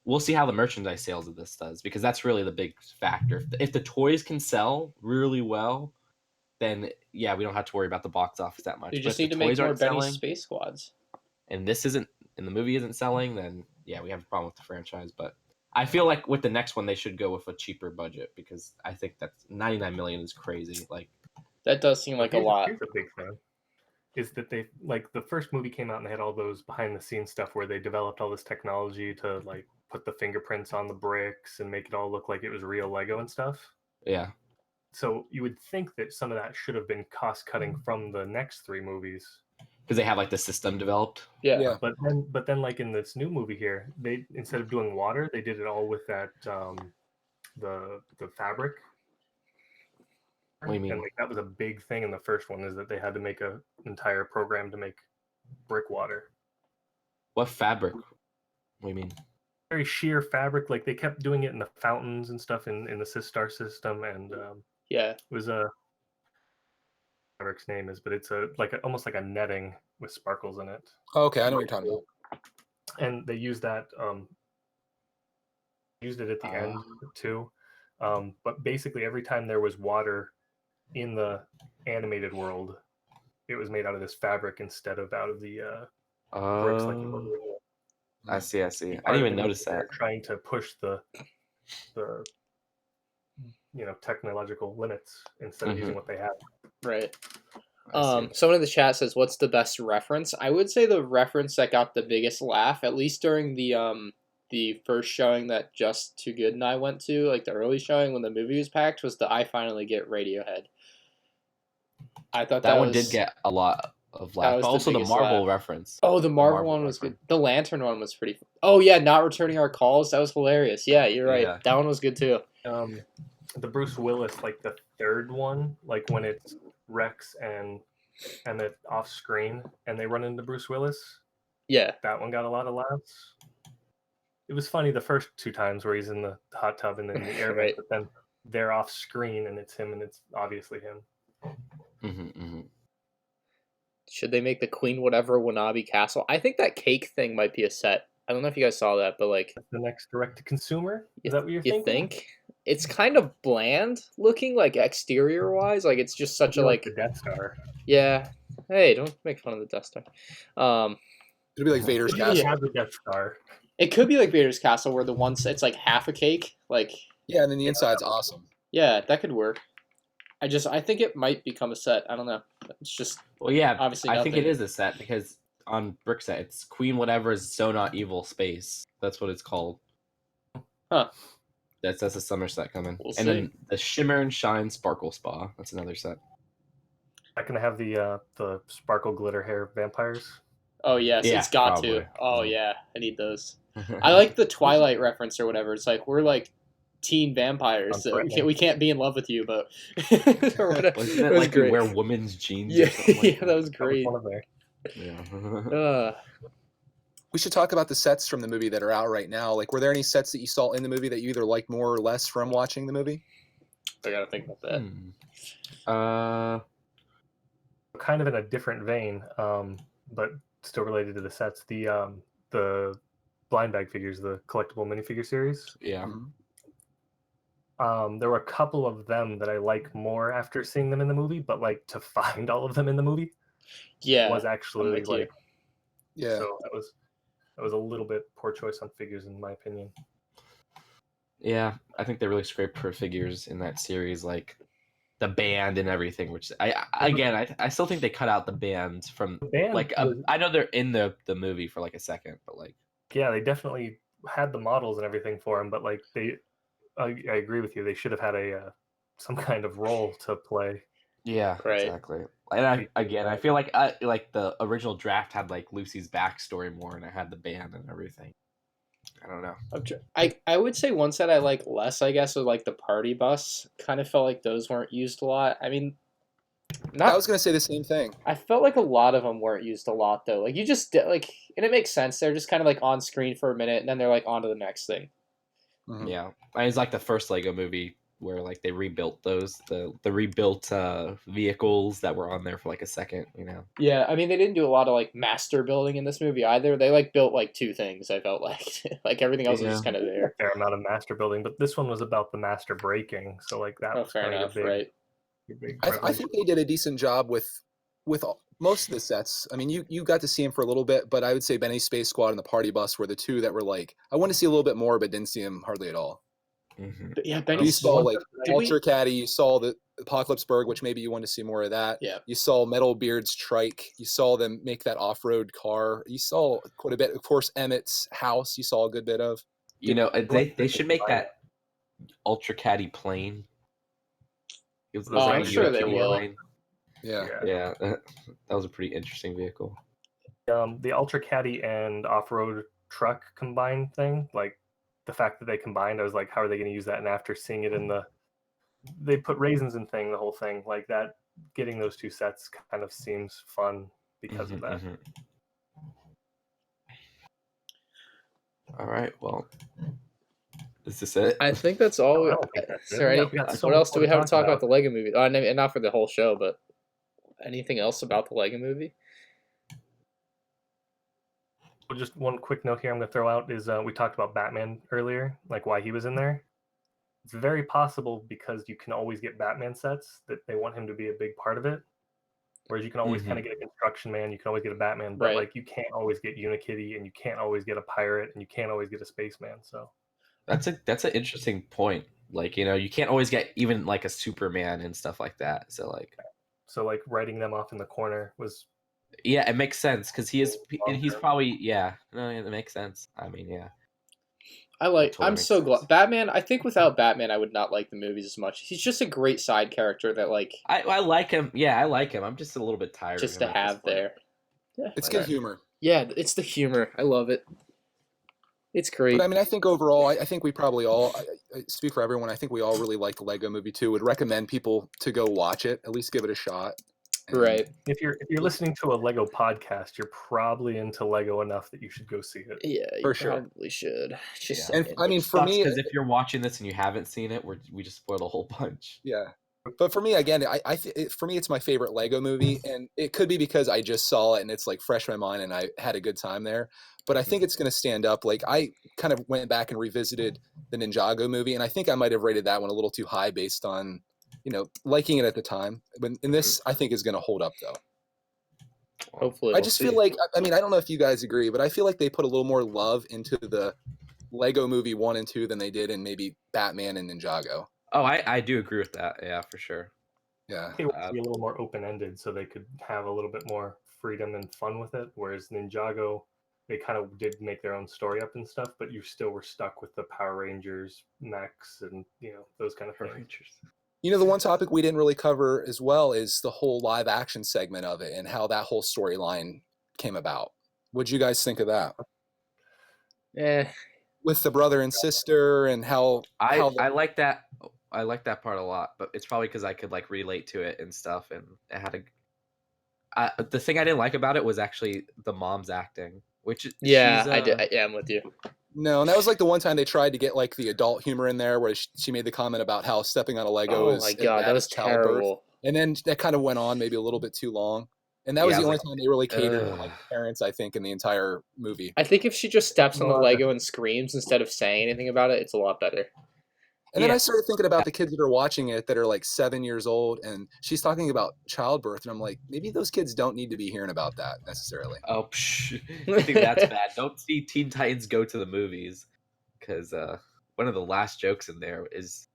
we'll see how the merchandise sales of this does, because that's really the big factor. If the toys can sell really well, then yeah, we don't have to worry about the box office that much. You But just if need the to make toys more aren't Benny selling, Space Squads. and the movie isn't selling, then yeah, we have a problem with the franchise. But I feel like with the next one, they should go with a cheaper budget, because I think that's 99 million is crazy. Like That does seem like a lot. Here's a big thing. Is that they, like, the first movie came out and they had all those behind the scenes stuff where they developed all this technology to like put the fingerprints on the bricks and make it all look like it was real Lego and stuff. yeah, So you would think that some of that should have been cost cutting from the next three movies. because they have like the system developed. Yeah. But then like in this new movie here, they, instead of doing water, they did it all with that the fabric. What do you mean? And like that was a big thing in the first one, is that they had to make an entire program to make brick water. What fabric? What do you mean? Very sheer fabric. Like they kept doing it in the fountains and stuff in the Sistar system, and Yeah. it was fabric's name is, but it's almost like a netting with sparkles in it. Okay, I know what you're talking about. And they used that used it at the end too. But basically every time there was water in the animated world, it was made out of this fabric instead of out of the bricks like it was original. I see. I didn't Part of even it is notice they're that. trying to push the technological limits instead of using what they have. Right. I see. Someone in the chat says, "What's the best reference?" I would say the reference that got the biggest laugh, at least during the first showing that Just Too Good and I went to, like the early showing when the movie was packed, was the "I Finally Get Radiohead." I thought that one was, did get a lot of that laughs, was but the also the biggest Marvel laugh. reference. Oh, the Marvel Marvel one was reference. good. The Lantern one was pretty. Oh yeah, not returning our calls. That was hilarious. Yeah, you're right. Yeah. That one was good too. The Bruce Willis, like the third one, like when it's Rex and Emmett off screen and they run into Bruce Willis, Yeah. that one got a lot of laughs. It was funny the first two times where he's in the hot tub and then the air Right. vent, but then they're off screen and it's him and it's obviously him. Should they make the Queen Whatever Wannabe Castle? I think that cake thing might be a set. I don't know if you guys saw that, but like, The next direct-to-consumer? Is that what you're you thinking? think? It's kind of bland looking, like exterior wise. Like it's just such a like. the Death Star. Yeah. Hey, don't make fun of the Death Star. It'll be like Vader's You already castle. have the Death Star. It could be like Vader's Castle, where the one it's like half a cake. Like, Yeah, and then the inside's awesome. yeah, that could work. I think it might become a set. I don't know. It's just Well, yeah, obviously I think it nothing. is a set because on Brickheadz, it's Queen Whatever's So Not Evil Space. That's what it's called. Huh. That's a summer set coming. We'll and see. then the Shimmer and Shine Sparkle Spa. That's another set. I can have the sparkle glitter hair vampires. Oh yes, Yeah, it's got probably. to. Oh yeah, I need those. I like the Twilight reference or whatever. It's like we're like teen vampires, so we can't be in love with you, but or whatever. Wasn't It it was like you great. wear women's jeans? Yeah, or something like yeah, that was great. One of their. Yeah. We should talk about the sets from the movie that are out right now. Like, were there any sets that you saw in the movie that you either liked more or less from watching the movie? I gotta think about that. Kind of in a different vein, but still related to the sets. The blind bag figures, the collectible minifigure series. Yeah. There were a couple of them that I like more after seeing them in the movie, but like to find all of them in the movie Yeah, was actually with you. like, Yeah. so that was a little bit poor choice on figures in my opinion. Yeah, I think they really scraped for figures in that series, like the band and everything. Which I still think they cut out the band from band like I know they're in the movie for like a second, but like yeah, they definitely had the models and everything for them, but like I agree with you. They should have had some kind of role to play. yeah, Right. exactly. And I feel like the original draft had like Lucy's backstory more, and it had the band and everything. I don't know. I would say one set I like less, I guess, was like the party bus. Kind of felt like those weren't used a lot. I mean, I was gonna say the same thing. I felt like a lot of them weren't used a lot though. Like you just like, and it makes sense. They're just kind of like on screen for a minute, and then they're like on to the next thing. Mhm. Yeah, I mean, it's like the first Lego movie where like they rebuilt the rebuilt vehicles that were on there for like a second, you know. Yeah, I mean they didn't do a lot of like master building in this movie either. They like built like two things. I felt like like everything else was just kind of there. Fair amount of master building, but this one was about the master breaking. So like that. Oh, was fair kind of enough, your right? big I think they did a decent job with most of the sets. I mean, you got to see him for a little bit, but I would say Benny's Space Squad and the Party Bus were the two that were like, I want to see a little bit more, but didn't see him hardly at all. Mm-hmm. But yeah, You Benny's saw like Did we- Ultra Caddy, you saw the Apocalypseburg, which maybe you want to see more of that. Yeah. You saw Metalbeard's trike. You saw them make that off-road car. You saw quite a bit. Of course, Emmett's house. You saw a good bit of. You know, they should make that Ultra Caddy plane. It was I'm sure they will. plane. Yeah. Yeah, that was a pretty interesting vehicle. The Ultra Caddy and off-road truck combined thing, like the fact that they combined, I was like, how are they going to use that? And after seeing it they put raisins in the whole thing, like that, getting those two sets kind of seems fun because of that. Mm-hmm. All right, well, is this it? I think that's all. I don't think that's it. Sorry, We got so what much else do more we to have to talk talk about about. the Lego movie? Oh, and not for the whole show, but anything else about the Lego movie? Well, just one quick note here I'm going to throw out is we talked about Batman earlier, like why he was in there. It's very possible because you can always get Batman sets that they want him to be a big part of it. Whereas you can always kind of get a construction man, you can always get a Batman, but Right. like you can't always get Unikitty, and you can't always get a pirate, and you can't always get a spaceman. So That's an interesting point. Like, you know, you can't always get even like a Superman and stuff like that. So like writing them off in the corner was yeah, it makes sense because he's probably it makes sense. I mean, yeah. Totally I'm makes so glad sense. Batman. I think without Batman, I would not like the movies as much. He's just a great side character that like I like him. Yeah, I like him. I'm just a little bit tired. just of to him at this have point. there. Yeah, It's good humor. yeah, it's the humor. I love it. It's great. But I mean, I think overall, I think we probably all, I speak for everyone, I think we all really like the Lego movie too. Would recommend people to go watch it, at least give it a shot. And Right. if you're listening to a Lego podcast, you're probably into Lego enough that you should go see it. Yeah, you For sure. probably should. Just And saying. I mean, for me, because if you're watching this and you haven't seen it, we just spoiled a whole bunch. yeah. But for me, again, for me, it's my favorite Lego movie, and it could be because I just saw it and it's like fresh in my mind, and I had a good time there. But I think it's going to stand up. Like I kind of went back and revisited the Ninjago movie, and I think I might have rated that one a little too high based on, liking it at the time. But in this, I think is going to hold up though. Hopefully, I just feel like, I mean, I don't know if you guys agree, but I feel like they put a little more love into the Lego movie 1 and 2 than they did in maybe Batman and Ninjago. Oh, I do agree with that. Yeah, for sure. Yeah. They want to be a little more open-ended so they could have a little bit more freedom and fun with it. Whereas Ninjago, they kind of did make their own story up and stuff, but you still were stuck with the Power Rangers mechs and those kind of things. The one topic we didn't really cover as well is the whole live action segment of it and how that whole storyline came about. What'd you guys think of that? Yeah. With the brother and sister and how I like that. I like that part a lot, but it's probably because I could like relate to it and stuff, and it had the thing I didn't like about it was actually the mom's acting, which Yeah, she's, I did. Yeah, I'm with you. No, and that was like the one time they tried to get like the adult humor in there, where she made the comment about how stepping on a Lego Oh is my as god, bad that was as childbirth. terrible. And then that kind of went on maybe a little bit too long, and that was Yeah, the I only was time they really catered to ugh. like parents, I think, in the entire movie. I think if she just steps on the Well, Lego and screams instead of saying anything about it, it's a lot better. And then Yeah. I started thinking about the kids that are watching it that are like 7 years old, and she's talking about childbirth, and I'm like, maybe those kids don't need to be hearing about that necessarily. Oh, I think that's bad. Don't see Teen Titans Go to the movies, because one of the last jokes in there is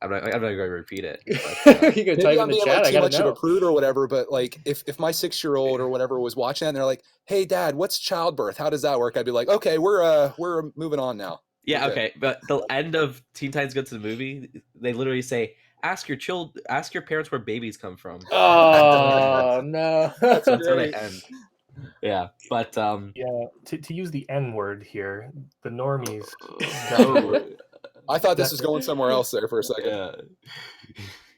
I'm not going to repeat it. But, You can Maybe type in I'm the being chat. like I too gotta much of a know. prude or whatever, but like if my 6-year-old or whatever was watching that and they're like, "Hey, Dad, what's childbirth? How does that work?" I'd be like, "Okay, we're moving on now." yeah, We're good." okay, but the end of Teen Titans Go to the movie, they literally say, "Ask your parents where babies come from." Oh no, That's That's how they great. end. Yeah, but Yeah, to use the N word here, the normies. oh, I thought this was going somewhere else there for a second. yeah.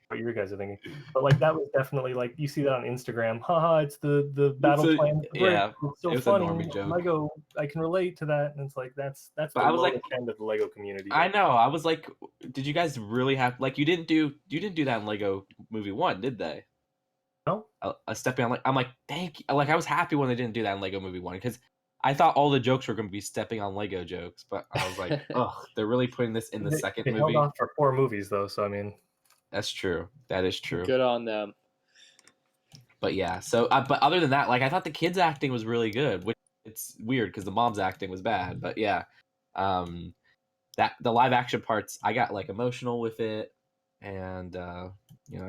What you guys are thinking, but like that was definitely like you see that on Instagram. Haha, it's the battle plan. Yeah, it's so it was a funny. normie joke. Lego, I can relate to that, and it's like that's the But I was lowest like- end of the Lego community. I know. I was like, did you guys really have like you didn't do that in Lego Movie 1, did they? No, Stepping on, like, I'm like, thank you. Like, I was happy when they didn't do that in Lego Movie 1 because I thought all the jokes were going to be stepping on Lego jokes, but I was like, oh, they're really putting this in the second they movie. held off for 4 movies though, so I mean, That's true. That is true. good on them. But yeah, so but other than that, like I thought the kids' acting was really good, which it's weird because the mom's acting was bad. But yeah, that the live action parts, I got like emotional with it, and I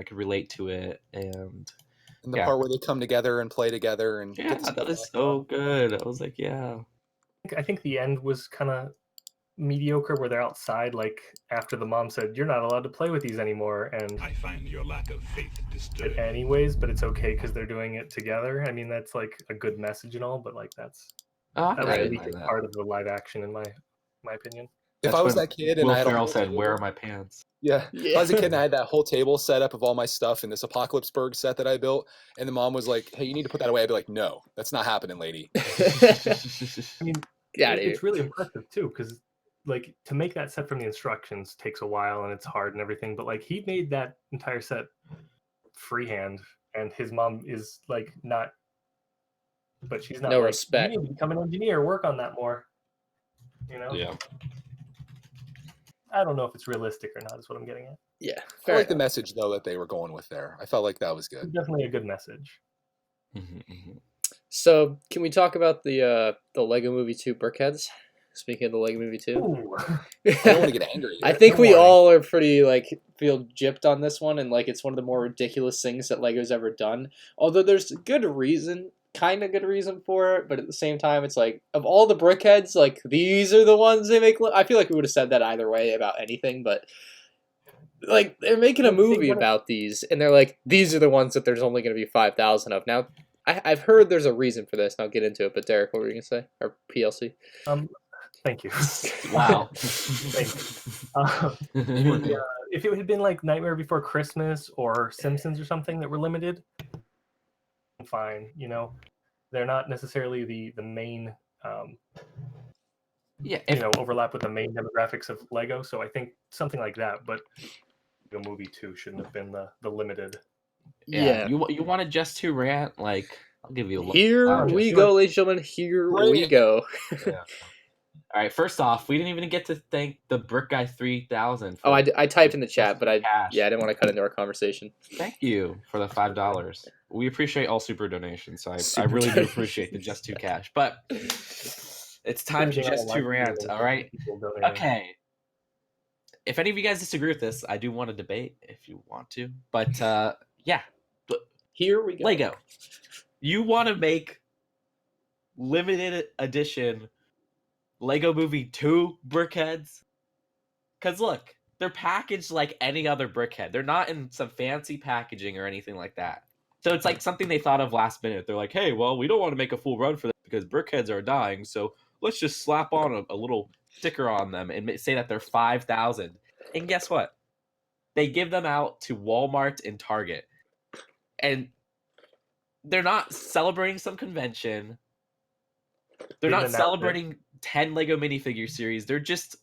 could relate to it, and And the part where they come together and play together and yeah, get this that is so good. I was like, yeah. I think the end was kind of mediocre where they're outside like after the mom said you're not allowed to play with these anymore, and I find your lack of faith disturbing. anyways, but it's okay because they're doing it together. I mean, that's like a good message and all, but like that was the I weakest part of the live action in my opinion. If I was that kid and Will I had a Ferrell whole said, table- "Where are my pants?" Yeah. If I was a kid and I had that whole table set up of all my stuff in this Apocalypseburg set that I built, and the mom was like, "Hey, you need to put that away," I'd be like, "No, that's not happening, lady." I mean, Yeah, it's really impressive too because like to make that set from the instructions takes a while and it's hard and everything, but like he made that entire set freehand, and his mom is like not, but she's not No like, respect. you need to become an engineer, work on that more, Yeah. I don't know if it's realistic or not is what I'm getting at. Yeah, I fair like the enough. message though that they were going with there. I felt like that was It's good. definitely a good message. So, can we talk about the Lego Movie 2 Brickheadz? Speaking of the Lego Movie 2, Ooh. I don't want to get angry. I Here. think we warning. all are pretty feel gypped on this one, and like it's one of the more ridiculous things that Lego's ever done. Although there's good reason, kind of good reason for it, but at the same time, it's like of all the Brickheads, like these are the ones they make. I feel like we would have said that either way about anything, but like they're making a movie about these, and they're like these are the ones that there's only going to be 5,000 of. Now, I've heard there's a reason for this, and I'll get into it. But Derek, what were you gonna say? Or PLC? Thank you. Wow. If it had been like Nightmare Before Christmas or Simpsons or something that were limited, fine. They're not necessarily the main, Yeah. overlap with the main demographics of Lego. So I think something like that. But movie 2 shouldn't have been the limited. Yeah. You want a just two rant? Like, I'll give you a Here lounge. we go, ladies and gentlemen. Here we go. Yeah. All right. First off, we didn't even get to thank the Brick Guy 3000. Oh, I typed in the chat, but I cash. didn't want to cut into our conversation. Thank you for the $5. We appreciate all super donations. So I really do appreciate the just two cash. But it's time to just two rant. All right. Okay. If any of you guys disagree with this, I do want to debate if you want to. But yeah, Here we go. Lego, you want to make limited edition Lego Movie 2 Brickheadz? Because look, they're packaged like any other Brickhead. They're not in some fancy packaging or anything like that. So it's like something they thought of last minute. They're like, hey, well, we don't want to make a full run for this because Brickheads are dying, so let's just slap on a little sticker on them and say that they're 5,000. And guess what? They give them out to Walmart and Target. And they're not celebrating some convention. They're not celebrating 10 Lego minifigure series. They're just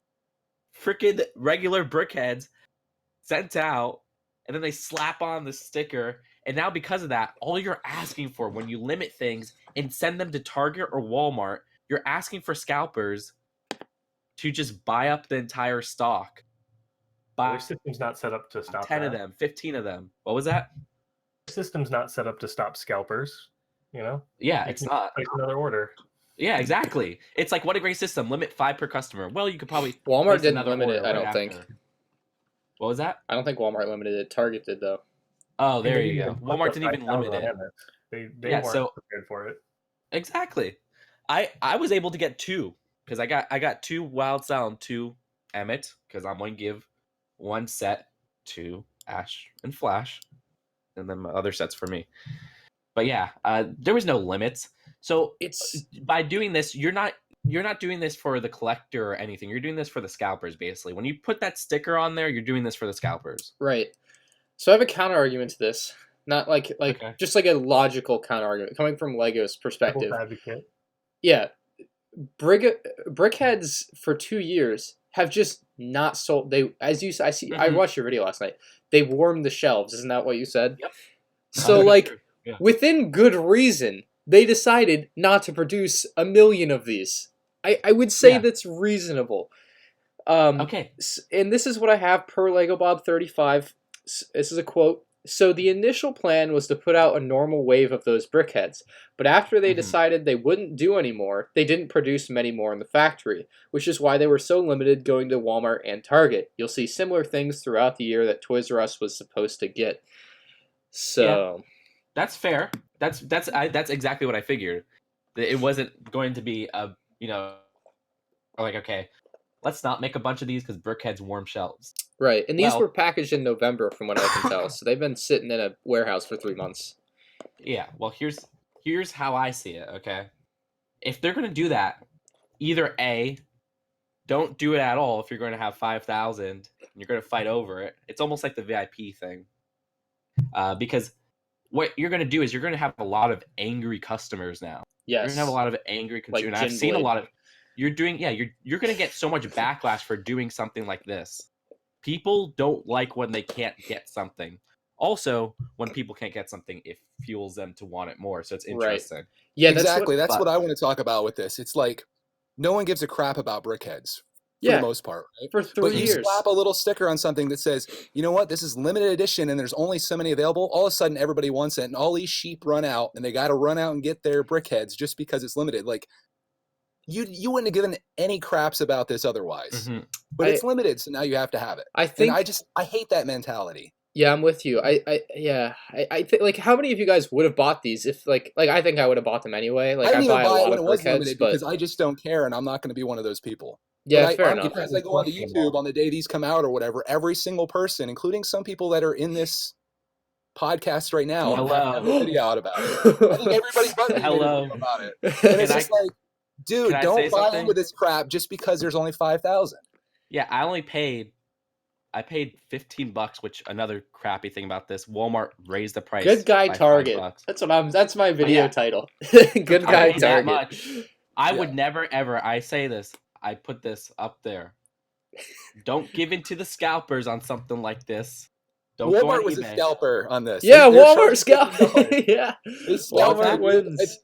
freaking regular Brickheads sent out, and then they slap on the sticker. And now because of that, all you're asking for when you limit things and send them to Target or Walmart, you're asking for scalpers to just buy up the entire stock. Their system's not set up to stop 10 of them, 15 of them. What was that? The system's not set up to stop scalpers, you know? Yeah, it's not. Place another order. Yeah, exactly. It's like, what a great system. Limit 5 per customer. Well, you could probably... Walmart didn't limit it, I don't think. What was that? I don't think Walmart limited it. Target did, though. Oh, there you go. Walmart didn't even limit it. They weren't prepared for it. Exactly. I was able to get 2 because I got 2 Wild Sound, 2 Emmett, because I'm going to give 1 set to Ash and Flash, and then my other sets for me. But yeah, there was no limits. So it's by doing this, you're not doing this for the collector or anything. You're doing this for the scalpers, basically. When you put that sticker on there, you're doing this for the scalpers. Right. So I have a counter argument to this. Not like Okay. Just like a logical counter argument coming from Lego's perspective. Advocate. Yeah. Brickheads for 2 years have just not sold. They, as you I see, I watched your video last night. They warmed the shelves. Isn't that what you said? Yep. So within good reason, they decided not to produce 1 million of these. I would say that's reasonable. Okay. And this is what I have per Lego Bob 35. This is a quote. So the initial plan was to put out a normal wave of those Brickheads, but after they decided they wouldn't do anymore, they didn't produce many more in the factory, which is why they were so limited going to Walmart and Target. You'll see similar things throughout the year that Toys R Us was supposed to get. So that's fair. That's exactly what I figured. It wasn't going to be like, okay, let's not make a bunch of these because Brickhead's warm shelves. Right, and these were packaged in November, from what I can tell. So they've been sitting in a warehouse for 3 months. Yeah, well, here's how I see it. Okay, if they're gonna do that, either A, don't do it at all. If you're going to have 5,000 and you're going to fight over it, it's almost like the VIP thing. Because what you're going to do is you're going to have a lot of angry customers now. Yes, you're going to have a lot of angry consumers. I've seen a lot of. You're going to get so much backlash for doing something like this. People don't like when they can't get something. Also, when people can't get something, it fuels them to want it more. So it's interesting. Right. Yeah, exactly. That's what I want to talk about with this. It's like no one gives a crap about Brickheads for the most part, right? For 3 years. But you slap a little sticker on something that says, you know what, this is limited edition and there's only so many available. All of a sudden, everybody wants it, and all these sheep run out, and they got to run out and get their Brickheads just because it's limited. Like, you wouldn't have given any craps about this otherwise, but it's limited, so now you have to have it. I hate that mentality. Yeah, I'm with you. I think, like, how many of you guys would have bought these if like I think I would have bought them anyway. Like, I didn't even buy it when it was limited because I just don't care, and I'm not going to be one of those people. Yeah, fair enough. As I go on YouTube on the day these come out or whatever, every single person, including some people that are in this podcast right now, have a video out about it. I think everybody's about it. And it's just like, dude, don't buy into this crap just because there's only 5,000. Yeah, I paid $15, which another crappy thing about this, Walmart raised the price. Good guy Target. That's my video title. Good guy Target. I would never ever, I say this, I put this up there. Don't give in to the scalpers on something like this. Don't go on Walmart was a eBay. scalper on this. Yeah, They're Walmart charging scalp. $15. Yeah, They scalped Walmart you. wins.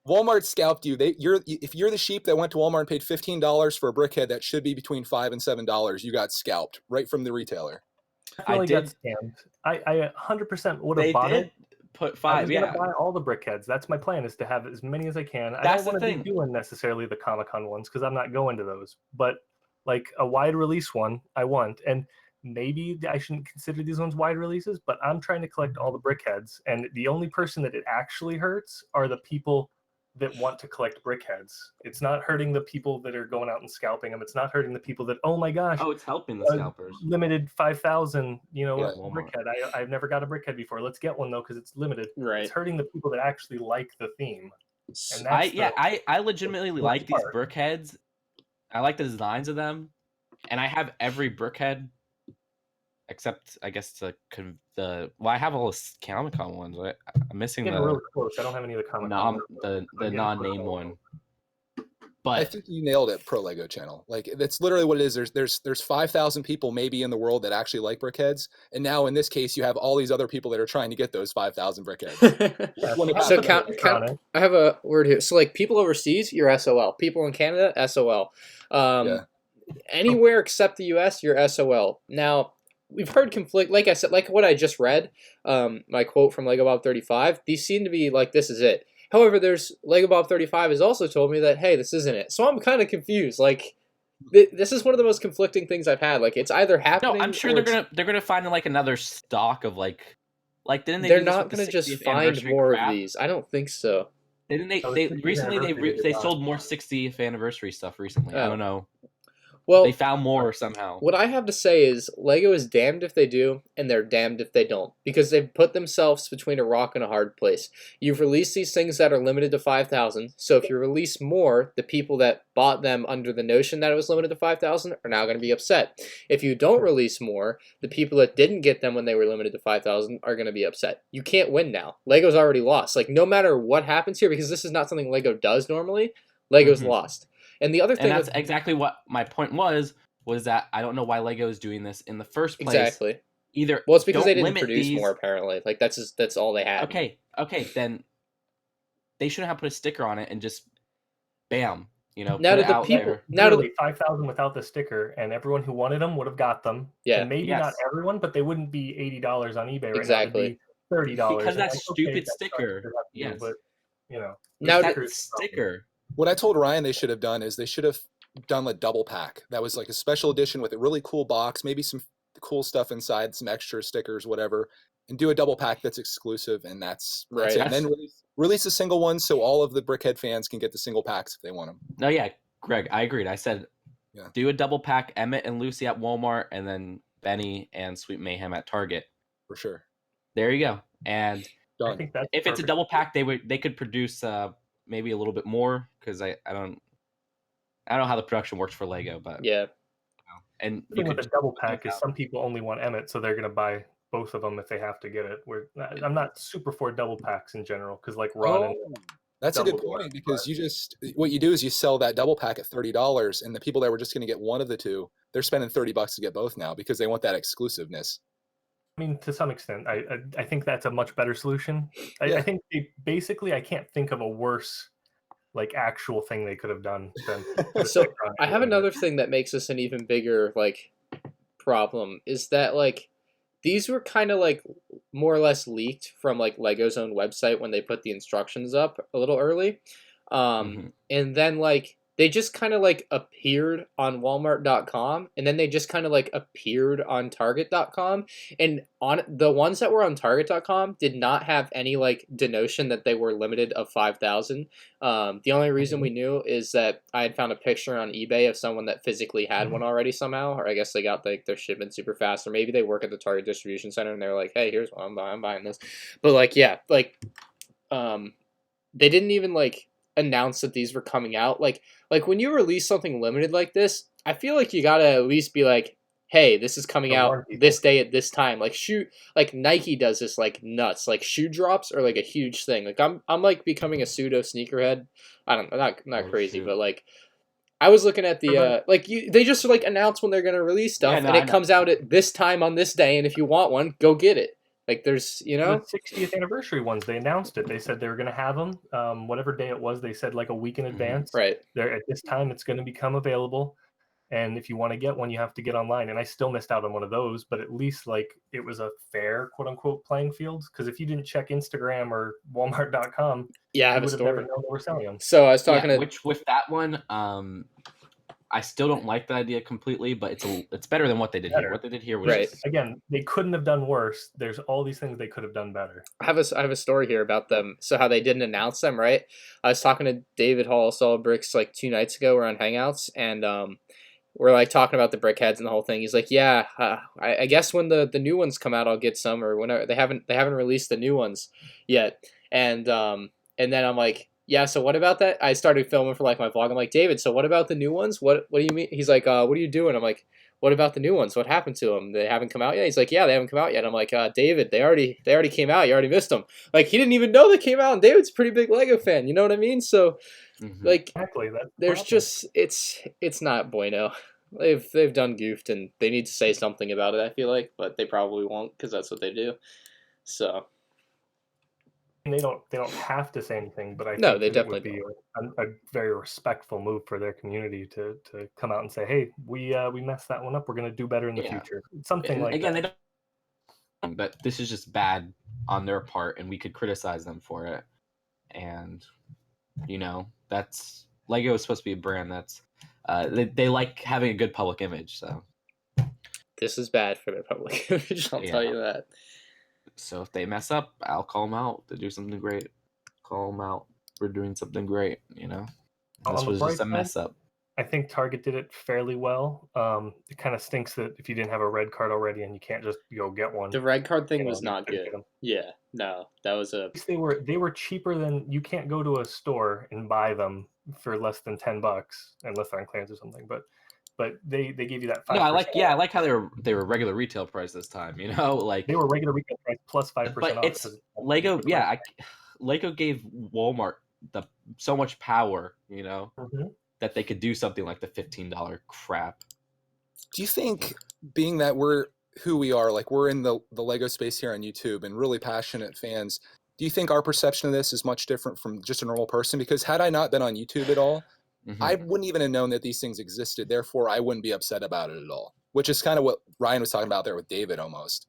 Walmart scalped you. If you're the sheep that went to Walmart and paid $15 for a brickhead that should be between $5 and $7, you got scalped right from the retailer. Definitely got did- scammed. I 100% would have They bought did it. put I 5. was Yeah, gonna buy all the Brickheads. That's my plan, is to have as many as I can. I That's don't the want to be thing. doing necessarily the Comic-Con ones because I'm not going to those. But like a wide release one, I want. And maybe I shouldn't consider these ones wide releases, but I'm trying to collect all the Brickheads. And the only person that it actually hurts are the people that want to collect Brickheads. It's not hurting the people that are going out and scalping them. It's not hurting the people that, oh my gosh, Oh, it's helping the uh, scalpers. limited 5,000, Yeah. Walmart. brickhead. I've never got a brickhead before. Let's get one though because it's limited. Right. It's hurting the people that actually like the theme. And I legitimately worst like these part. Brickheads. I like the designs of them, and I have every Brickhead except I guess I have all the Comic-Con ones. I'm missing Getting the really close. I don't have any of the Comic-Con. the non-name one. I But think you nailed it, Pro Lego Channel. Like that's literally what it is. There's 5,000 people maybe in the world that actually like brickheads, and now in this case, you have all these other people that are trying to get those 5,000 brickheads. One of So the- count. I have a word here. So like people overseas, you're SOL. People in Canada, SOL. Yeah. Anywhere except the US, you're SOL. Now we've heard conflict. Like I said, like what I just read, my quote from Lego Bob 35. These seem to be like this is it. However, there's Lego Bob 35 has also told me that hey, this isn't it. So I'm kind of confused. Like this is one of the most conflicting things I've had. Like it's either happening. no, I'm sure or they're gonna find like another stock of like didn't they? they're do this not with the going to just 60th find anniversary more crap? of these. I don't think so. Didn't they? Oh, They the 60th recently anniversary they did sold not. more 60th anniversary stuff recently. I Oh. don't know. Well, They found more somehow. what I have to say is Lego is damned if they do, and they're damned if they don't, because they've put themselves between a rock and a hard place. You've released these things that are limited to 5,000, so if you release more, the people that bought them under the notion that it was limited to 5,000 are now going to be upset. If you don't release more, the people that didn't get them when they were limited to 5,000 are going to be upset. You can't win now. Lego's already lost. Like, no matter what happens here, because this is not something Lego does normally, Lego's lost. And the other thing... And that's exactly what my point was that I don't know why Lego is doing this in the first place. Exactly. Either Well, it's because they don't didn't limit produce these- more, apparently. Like, that's all they had. Okay, then they shouldn't have put a sticker on it and just bam, Now put to it the out people- there. Now to Literally 5,000 without the sticker, and everyone who wanted them would have got them. Yeah. And maybe Yes. not everyone, but they wouldn't be $80 on eBay right Exactly. now. They'd be $30. Because And that like, stupid okay, that sucks sticker. to have to do, Yes. But Now That stickers- sticker. What I told Ryan they should have done is they should have done a double pack. That was like a special edition with a really cool box, maybe some cool stuff inside, some extra stickers, whatever, and do a double pack that's exclusive, and that's Right. it. And then release a single one so all of the Brickhead fans can get the single packs if they want them. No, yeah, Greg, I agreed. I said Yeah. do a double pack, Emmett and Lucy at Walmart, and then Bennie and Sweet Mayhem at Target. For sure. There you go. And I Done. think that's if it's a perfect. double pack, they could produce maybe a little bit more because I don't know how the production works for Lego, but Yeah. and The you thing could with a double pack is out. some people only want Emmett, so they're going to buy both of them if they have to get it. Where I'm not super for double packs in general because like Ron and That's a good Dumbledore, point because what you do is you sell that double pack at $30, and the people that were just going to get one of the two, they're spending $30 to get both now because they want that exclusiveness. I mean, to some extent, I think that's a much better solution. Yeah. I think I can't think of a worse like actual thing they could have done than put a So sticker on I have everything. another thing that makes this an even bigger like problem is that like these were kind of like more or less leaked from like Lego's own website when they put the instructions up a little early. And then like they just kind of like appeared on Walmart.com and then they just kind of like appeared on Target.com, and on the ones that were on Target.com did not have any like denotion that they were limited of 5,000. The only reason we knew is that I had found a picture on eBay of someone that physically had one already somehow, or I guess they got like their shipment super fast, or maybe they work at the Target distribution center and they're like, hey, here's one, I'm buying this. But like, yeah, like they didn't even like announce that these were coming out. Like when you release something limited like this, I feel like you gotta at least be like, hey, this is coming out this day at this time. Like like Nike does this like nuts. Like shoe drops are like a huge thing. Like I'm like becoming a pseudo sneakerhead. I don't know, not crazy, shoot. but like I was looking at the they just like announce when they're gonna release stuff, Yeah, no, and I it know. comes out at this time on this day, and if you want one, go get it. Like there's The 60th anniversary ones, they announced it. They said they were going to have them. Whatever day it was, they said like a week in advance. right. They're at this time, it's going to become available. And if you want to get one, you have to get online. And I still missed out on one of those, but at least like it was a fair, quote unquote, playing field. Because if you didn't check Instagram or Walmart.com, Yeah, I you have a would have never story. known they were selling them. So I was talking to which with that one, I still don't like the idea completely, but it's better than what they did here. What they did here was Right. Again, they couldn't have done worse. There's all these things they could have done better. I have a story here about them. So how they didn't announce them, right? I was talking to David Hall, Solid Bricks, like 2 nights ago. We're on Hangouts, and we're like talking about the Brickheadz and the whole thing. He's like, "Yeah, I guess when the new ones come out, I'll get some, or whenever they haven't released the new ones yet." And then I'm like, "Yeah, so what about that?" I started filming for like my vlog. I'm like, "David, so what about the new ones? What do you mean?" He's like, "What are you doing?" I'm like, "What about the new ones? What happened to them? They haven't come out yet?" He's like, "Yeah, they haven't come out yet." I'm like, "David, they already came out. You already missed them." Like he didn't even know they came out. And David's a pretty big Lego fan. You know what I mean? So like, Exactly. there's just it's not bueno. They've done goofed, and they need to say something about it. I feel like, but they probably won't because that's what they do. So they don't have to say anything, but I No, think they that it would definitely be a very respectful move for their community to come out and say, "Hey, we messed that one up. We're going to do better in the future." Something like again, that. they don't. But this is just bad on their part, and we could criticize them for it. And that's Lego is supposed to be a brand that's they like having a good public image. So this is bad for their public image. I'll tell you that. So if they mess up, I'll call them out to do something great. Call them out. We're doing something great. This was just a mess up. I think Target did it fairly well. It kind of stinks that if you didn't have a red card already and you can't just go get one. The red card thing was not good. Yeah, no, that was a. They were cheaper than you can't go to a store and buy them for less than $10 unless they're on clearance or something. But they gave you that 5%. No, I like how they were regular retail price this time. Like they were regular retail price plus 5% but off. It's Lego. Yeah, Lego gave Walmart so much power. That they could do something like the $15 crap. Do you think, being that we're who we are, like we're in the Lego space here on YouTube and really passionate fans, do you think our perception of this is much different from just a normal person? Because had I not been on YouTube at all, I wouldn't even have known that these things existed. Therefore, I wouldn't be upset about it at all. Which is kind of what Ryan was talking about there with David almost.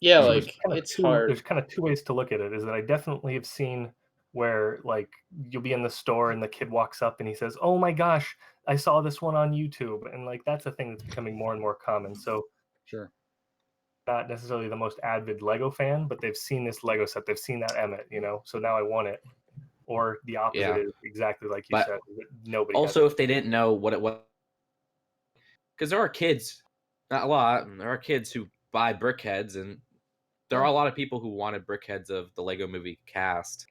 Yeah, like it's hard. There's kind of 2 ways to look at it. Is that I definitely have seen where like you'll be in the store and the kid walks up and he says, "Oh my gosh, I saw this one on YouTube," and like that's a thing that's becoming more and more common. So sure, not necessarily the most avid Lego fan, but they've seen this Lego set, they've seen that Emmett, so now I want it. Or the opposite is exactly like you said. Nobody. Also, if they didn't know what it was, because there are kids, not a lot, there are kids who buy Brickheadz, and there are a lot of people who wanted Brickheadz of the Lego Movie cast.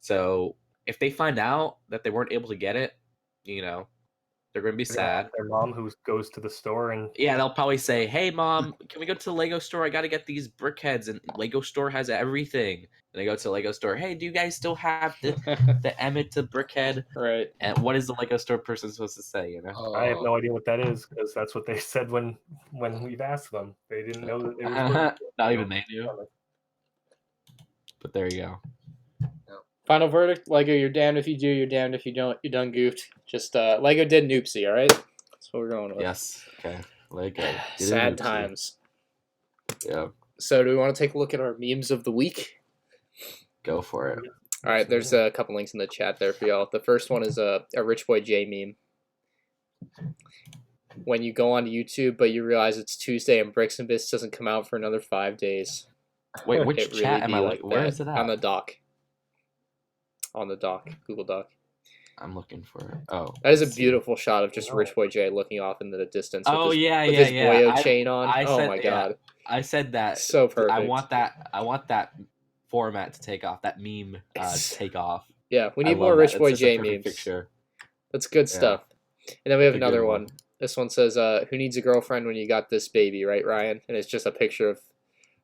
So if they find out that they weren't able to get it, they're going to be sad. Their mom who goes to the store and they'll probably say, "Hey mom, can we go to the Lego store? I got to get these Brickheadz, and Lego store has everything." And they go to the Lego store. "Hey, do you guys still have the Emmett to Brickhead?" Right. And what is the Lego store person supposed to say? I have no idea what that is, because that's what they said when we've asked them. They didn't know that they were. Not even they knew. But there you go. Final verdict: Lego, you're damned if you do, you're damned if you don't. You done goofed. Just Lego did an oopsie. All right, that's what we're going with. Yes. Okay. Lego. Sad times. Yeah. So, do we want to take a look at our memes of the week? Go for it. All right, there's a couple links in the chat there for y'all. The first one is a Rich Boy J meme. When you go onto YouTube, but you realize it's Tuesday and Bricks and Bits doesn't come out for another 5 days. Wait, which It chat am I like Where that. is it at? On the doc. On the doc, Google Doc. I'm looking for it. Oh, that is a beautiful shot of just Rich Boy J looking off into the distance. Oh, with his, yeah, with yeah, his yeah. Boyo chain on. Oh my god. I said that. So perfect. I want that format to take off. That meme take off. Yeah, we need more Rich Boy J memes. Picture. That's good stuff. And then we have another one. This one says, "Who needs a girlfriend when you got this baby?" Right, Ryan? And it's just a picture of.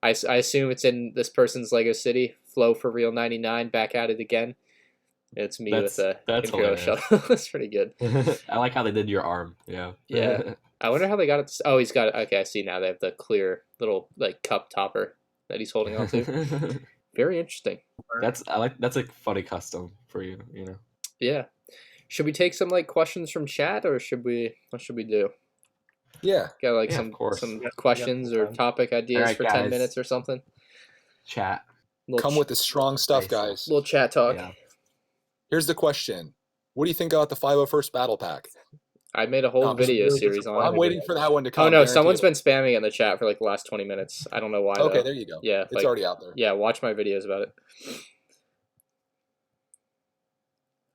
I assume it's in this person's Lego City. Flow for real 99. Back at it again. It's me That's- with a that's Imperial hilarious. shuttle. That's pretty good. I like how they did your arm. Yeah. Yeah. I wonder how they got it. Oh, he's got it. Okay, I see now. They have the clear little like cup topper that he's holding on to. Very interesting. That's a funny custom for you. You know. Yeah. Should we take some like questions from chat, or what should we do? Yeah. Got like Yeah, of course. some Yeah, questions some or time. topic ideas Alright, for 10 guys. minutes or something? Chat. Come with the strong stuff, guys. little chat talk. Yeah. Here's the question. What do you think about the 501st Battle Pack? I made a whole No, I'm video really series on it. I'm waiting for that one to come. Oh no, guaranteed. someone's been spamming it in the chat for like the last 20 minutes. I don't know why. Okay, though. there you go. Yeah, It's like, already out there. yeah. Watch my videos about it.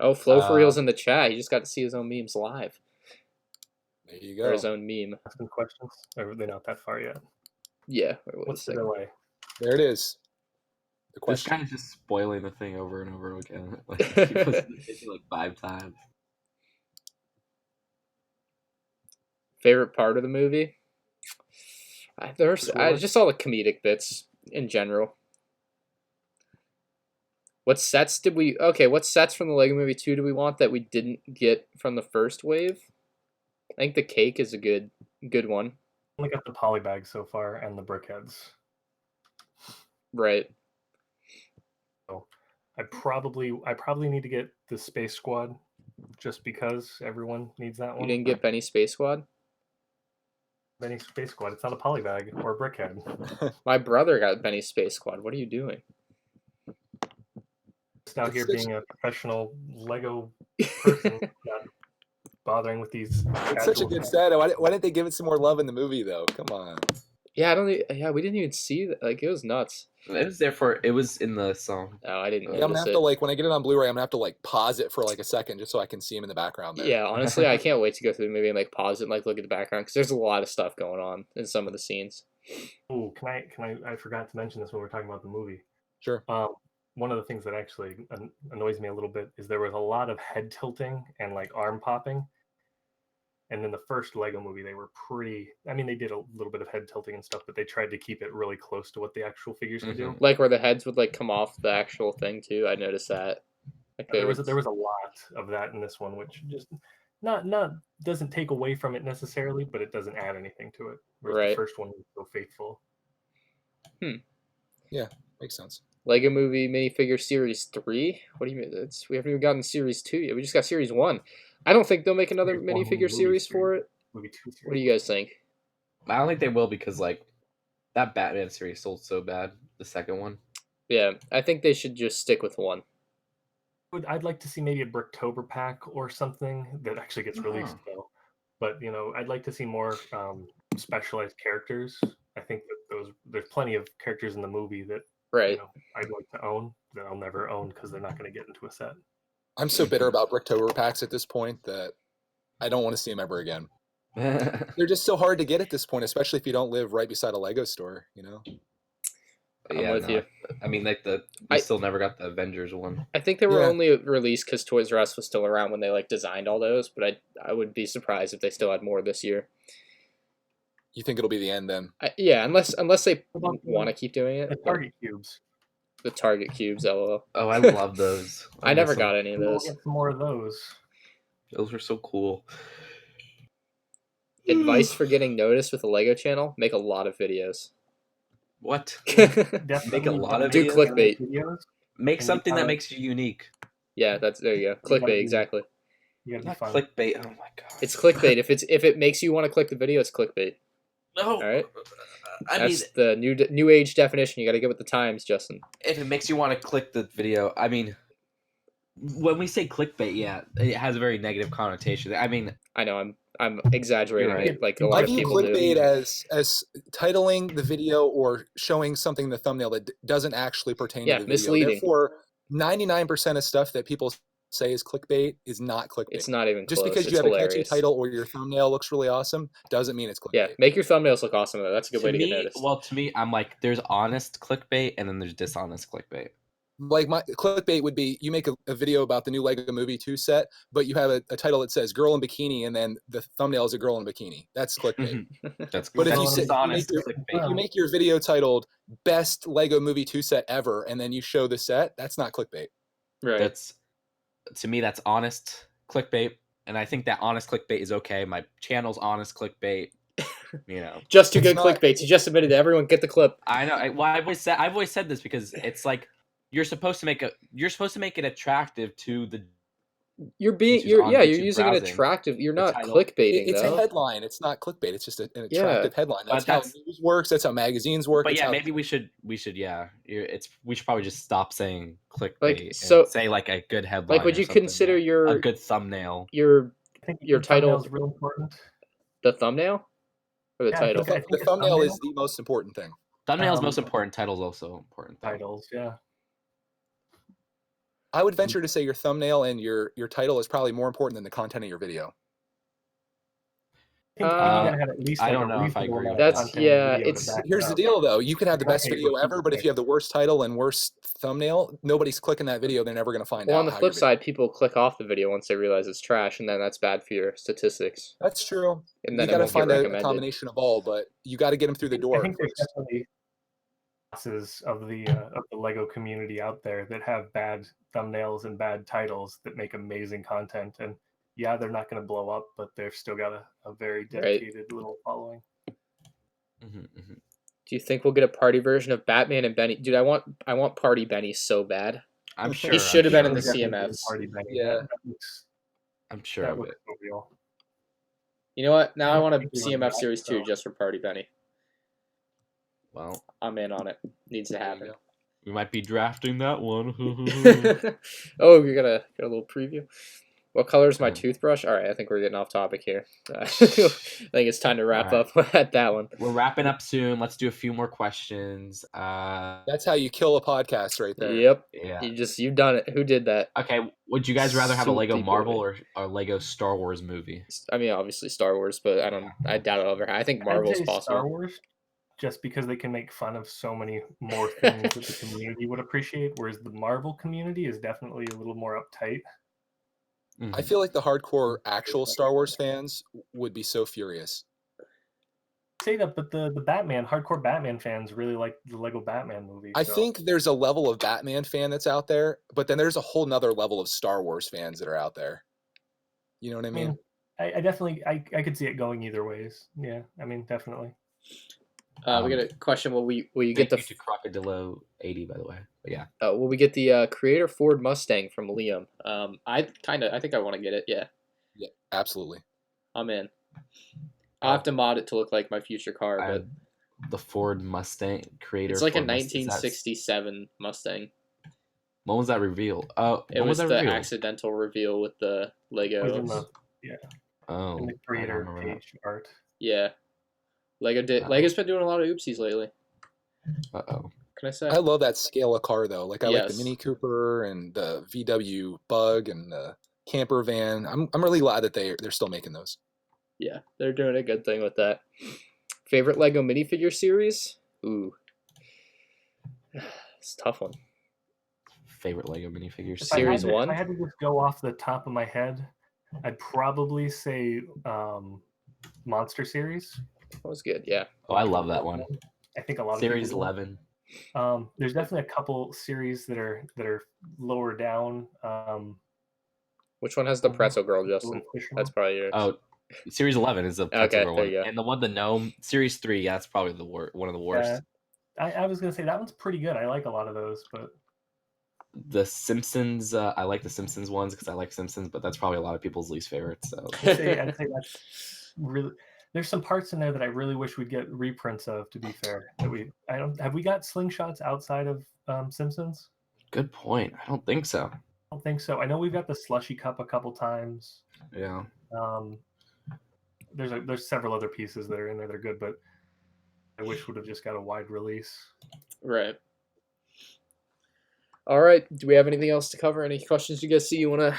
Oh, Flo for Real's in the chat. He just got to see his own memes live, There you or go. his own meme. Asking questions. Or they're not that far yet. Yeah. Wait a What's the second. delay? There it is. The This question. guy is just spoiling the thing over and over again. Like he posted the video like 5 times. Favorite part of the movie? I just saw the comedic bits in general. What sets did we? Okay, what sets from the Lego Movie 2 do we want that we didn't get from the first wave? I think the cake is a good one. Only got the polybag so far and the Brickheadz. Right. I probably need to get the Space Squad, just because everyone needs that one. You didn't get Benny Space Squad? Benny Space Squad. It's not a polybag or a brickhead. My brother got Benny Space Squad. What are you doing? Just out It's here such- being a professional Lego person, not bothering with these. It's such a casual good things. set. Why didn't they give it some more love in the movie, though? Come on. Yeah, we didn't even see that. Like, it was nuts. It was in the song. Oh, I didn't Yeah, I'm gonna notice have it. to when I get it on Blu-ray, I'm gonna have to pause it for a second just so I can see him in the background there. Yeah, honestly, I can't wait to go through the movie and pause it and look at the background, because there's a lot of stuff going on in some of the scenes. Ooh, can I forgot to mention this when we were talking about the movie. Sure. One of the things that actually annoys me a little bit is there was a lot of head tilting and arm popping. And in the first Lego movie, they were they did a little bit of head tilting and stuff, but they tried to keep it really close to what the actual figures could do. Like where the heads would come off the actual thing too. I noticed that. There was a lot of that in this one, which just not doesn't take away from it necessarily, but it doesn't add anything to it. Whereas Right. the first one was so faithful. Yeah, makes sense. Lego Movie Minifigure Series 3? What do you mean? We haven't even gotten Series 2 yet. We just got Series 1. I don't think they'll make another Series 1 minifigure movie series for series. it. Movie 2 series. What do you guys think? I don't think they will because that Batman series sold so bad. The second one. Yeah, I think they should just stick with one. I'd like to see maybe a Bricktober pack or something that actually gets released though. But I'd like to see more specialized characters. I think that there's plenty of characters in the movie that Right. I'd like to own that I'll never own because they're not going to get into a set. I'm so bitter about Bricktober packs at this point that I don't want to see them ever again. They're just so hard to get at this point, especially if you don't live right beside a Lego store. I'm with you. I mean, we still never got the Avengers one. I think they were Yeah. only released because Toys R Us was still around when they designed all those, but I would be surprised if they still had more this year. You think it'll be the end then? Yeah, unless they What about want to keep doing it. the but Target cubes? The Target cubes, lol. Oh, I love those. I never miss them. got any of We'll those. get some more of those. Those were so cool. Advice for getting noticed with the Lego channel: make a lot of videos. What? Definitely Make a lot of Do videos. clickbait. Videos. Make And something that you makes you unique. Yeah, there you go. You gotta Clickbait, be- exactly. You gotta be Not fun. clickbait. Oh my god. It's clickbait. If it makes you want to click the video, it's clickbait. no. All right. I mean, That's the new age definition. You got to get with the times, Justin. if it makes you want to click the video, I mean, when we say clickbait, yeah, it has a very negative connotation. I mean, I know I'm exaggerating You're right. it like a lot I of view people clickbait do. as titling the video or showing something in the thumbnail that doesn't actually pertain Yeah, to the video. misleading. Therefore, 99% of stuff that people say is clickbait is not clickbait. It's not even Just close. because It's you have a catchy hilarious. title or your thumbnail looks really awesome doesn't mean it's clickbait. Yeah, make your thumbnails look awesome though. That's a good way to get noticed. well, to me, I'm like, there's honest clickbait and then there's dishonest clickbait. Like my clickbait would be you make a video about the new Lego Movie 2 set, but you have a title that says "girl in bikini" and then the thumbnail is a girl in a bikini. That's clickbait. That's But if that's you say- dishonest you clickbait. If you make your video titled "Best Lego Movie 2 Set Ever" and then you show the set, that's not clickbait. Right. That's to me, that's honest clickbait, and I think that honest clickbait is okay. My channel's honest clickbait. You know, Just too It's good not- clickbait. You just admitted to everyone. Get the clip. I know. I've always said this because it's like you're supposed to make it attractive to the. You're who's you're on you're YouTube using an browsing. attractive. You're The not title. clickbaiting It's a though. headline. It's not clickbait. It's just an Yeah. attractive headline. But That's how that's- news works. That's how magazines work. But it's yeah, how- maybe we should yeah. We should probably just stop saying clickbait Like, so- and say like a good headline. Like, would or you something, consider yeah. your a good thumbnail? your I think Your the title- thumbnail's real important. the thumbnail or the Yeah, I title? think the the thumbnail is thumbnail- the most important thing. Thumbnail's Um, most important. Title's also important. though. Titles, yeah. I would venture to say your thumbnail and your title is probably more important than the content of your video. I think you gotta have at least I like don't a know if I reasonable agree amount with of that. content in the Yeah, video to it's- back it Here's the up. deal, though. You could have the You're not best gonna video repeat ever, but if things. you have the worst title and worst thumbnail, nobody's clicking that video. They're never going to find Well, out. on the how flip your side, people click off the video once they realize it's trash, and then that's bad for your statistics. That's true. And You then it got to won't get find a recommended. combination of all, but you got to get them through the I door. think there's first. definitely classes of the Lego community out there that have bad thumbnails and bad titles that make amazing content. And yeah, they're not going to blow up, but they've still got a very dedicated little following. Do you think we'll get a party version of Batman and Benny? Dude, I want Party Benny so bad. I'm sure. He should have been in the Definitely CMFs. Party Benny. Yeah. That looks, I'm sure that of looks it. so real. You know what? Now I want a think we were CMF back, Series 2 so- just for Party Benny. Well, I'm in on it. Needs to There you happen. go. we might be drafting that one. Oh, you're gonna get a little preview. What color is my Hmm. toothbrush? All right, I think we're getting off topic here. I think it's time to wrap All up at that one. We're wrapping up soon. Let's do a few more questions. That's how you kill a podcast right there. Yep, Yeah. you've done it. Who did that? Okay. Would you guys rather have a So Lego deep Marvel into or a Lego Star Wars movie? I mean, obviously Star Wars, but I doubt it'll ever. I think I'd Marvel's say Star possible. Wars, just because they can make fun of so many more things that the community would appreciate, whereas the Marvel community is definitely a little more uptight. I feel like the hardcore actual Star Wars fans would be so furious. Say that, but the Batman, hardcore Batman fans really like the Lego Batman movie. I so- think there's a level of Batman fan that's out there, but then there's a whole nother level of Star Wars fans that are out there. You know what I I mean? mean, I definitely I could see it going either ways. Yeah, I mean, definitely. We got a question. Will you Get get the to Crocodilo 80, by the way. But yeah. will we get the Creator Ford Mustang from Liam? I think I want to get it. Yeah, Yeah, absolutely. I'm in. I'll have to mod it to look like my future car, but The Ford Mustang creator. it's like a Ford Mustang. 1967 Mustang. When was that revealed? Oh, It when was that the revealed? accidental reveal with the It was in Lego. Oh, the I don't creator remember that. page art. Yeah, Wow. Lego's been doing a lot of oopsies lately. Uh-oh. Can I say? I love that scale of car though. Like I like the Yes. Mini Cooper and the VW Bug and the camper van. I'm really glad that they're still making those. Yeah, they're doing a good thing with that. Favorite Lego minifigure series? Ooh, it's a tough one. Favorite Lego minifigures? If I had Series to- 1? If I had to just go off the top of my head, I'd probably say Monster Series. That was good. Yeah. Oh, I love that one. I think a lot of Series people do. 11. There's definitely a couple series that are lower down. Which one has the pretzel girl, Justin? Little Fisherman. That's probably yours. Oh, Series 11 is the Okay, pretzel there one. you go. And the one, the gnome, Series 3, yeah, that's probably one of the worst. I was gonna say that one's pretty good. I like a lot of those, but The Simpsons, I like the Simpsons ones because I like Simpsons, but that's probably a lot of people's least favorite. So I'd say that's really. There's some parts in there that I really wish we'd get reprints of. To be fair, have we got slingshots outside of Simpsons? good point. I don't think so. I don't think so. I know we've got the slushy cup a couple times. Yeah. There's several other pieces that are in there that are good, but I wish would have just got a wide release. Right. All right. Do we have anything else to cover? Any questions you guys see you want to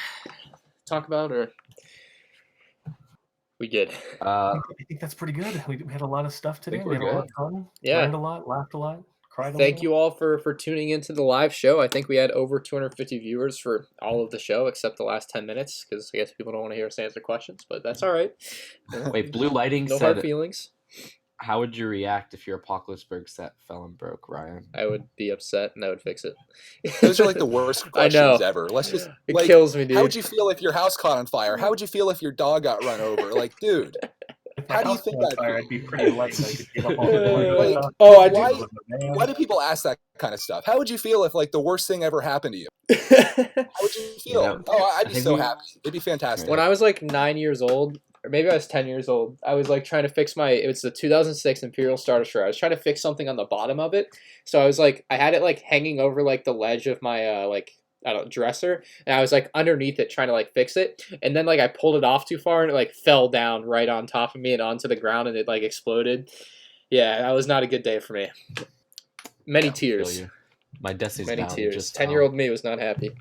talk about, or we good? Uh, I think that's pretty good. We had a lot of stuff today. think We we're had a lot of fun. Yeah. Learned a lot, laughed a lot, cried a Thank lot. you all for tuning into the live show. I think we had over 250 viewers for all of the show except the last 10 minutes because I guess people don't want to hear us answer questions, but that's all right. wait, Blue Lighting No hard said, feelings. How would you react if your Apocalypseburg set fell and broke, Ryan? I would be upset and I would fix it. Those are like the worst I know. questions ever. Let's just It like, kills me, dude. how would you feel if your house caught on fire? How would you feel if your dog got run over? Like, dude, If my how do you house think caught on that? fire, I'd be pretty enlightened. I could give up all the Like, stuff. Oh, I why, do. why do people ask that kind of stuff? How would you feel if like the worst thing ever happened to you? How would you feel? know, Oh, I'd I be think so we- happy. It'd be fantastic. When I was like 9 years old, or maybe I was 10 years old, I was like trying to fix it was the 2006 Imperial Starter Shirt. I was trying to fix something on the bottom of it. So I was like, I had it like hanging over like the ledge of my like, I don't know, dresser. And I was like underneath it trying to like fix it. And then like I pulled it off too far and it like fell down right on top of me and onto the ground and it like exploded. Yeah, that was not a good day for me. Many I feel tears. you. My Destiny's Many down. tears. Just 10-year-old me was not happy.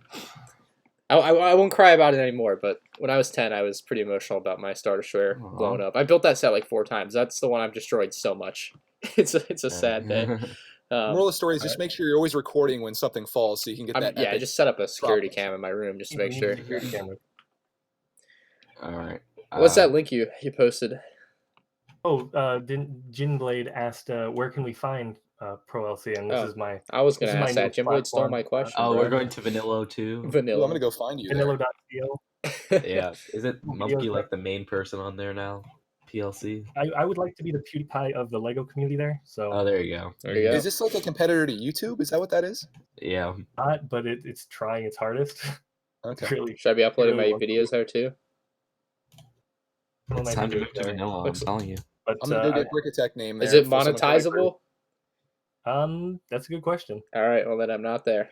I won't cry about it anymore, but when I was 10, I was pretty emotional about my starter share Aw. blowing up. I built that set like 4 times. That's the one I've destroyed so much. It's a sad day. Moral of the story is just make sure you're always recording when something falls so you can get that. I epic just set up a security problem. cam in my room just to make sure. Security camera. All right. What's that link you posted? Oh, Jinblade asked, where can we find Pro LC? And this Oh. is my I was This gonna is my ask that. new Jim Boyd stole platform. my question. Oh, bro. we're going to Vanilla too. Ooh, I'm Vanilla. gonna go find you there. vanilla.co. Yeah. Is it Mumpy like the main person on there now? PLC. I would like to be the PewDiePie of the Lego community there. So Oh, there you go. There you go. Is this like a competitor to YouTube? Is that what that is? Yeah. not, but it's trying its hardest. Okay. Really. Should I be uploading my really want to videos there too? Some of It's my time to videos move to there. Vanilla, I'm Looks- telling you. But I'm gonna go get Brickheadz name there. Is it for someone to write for. monetizable? that's a good question. All right, well then I'm not there.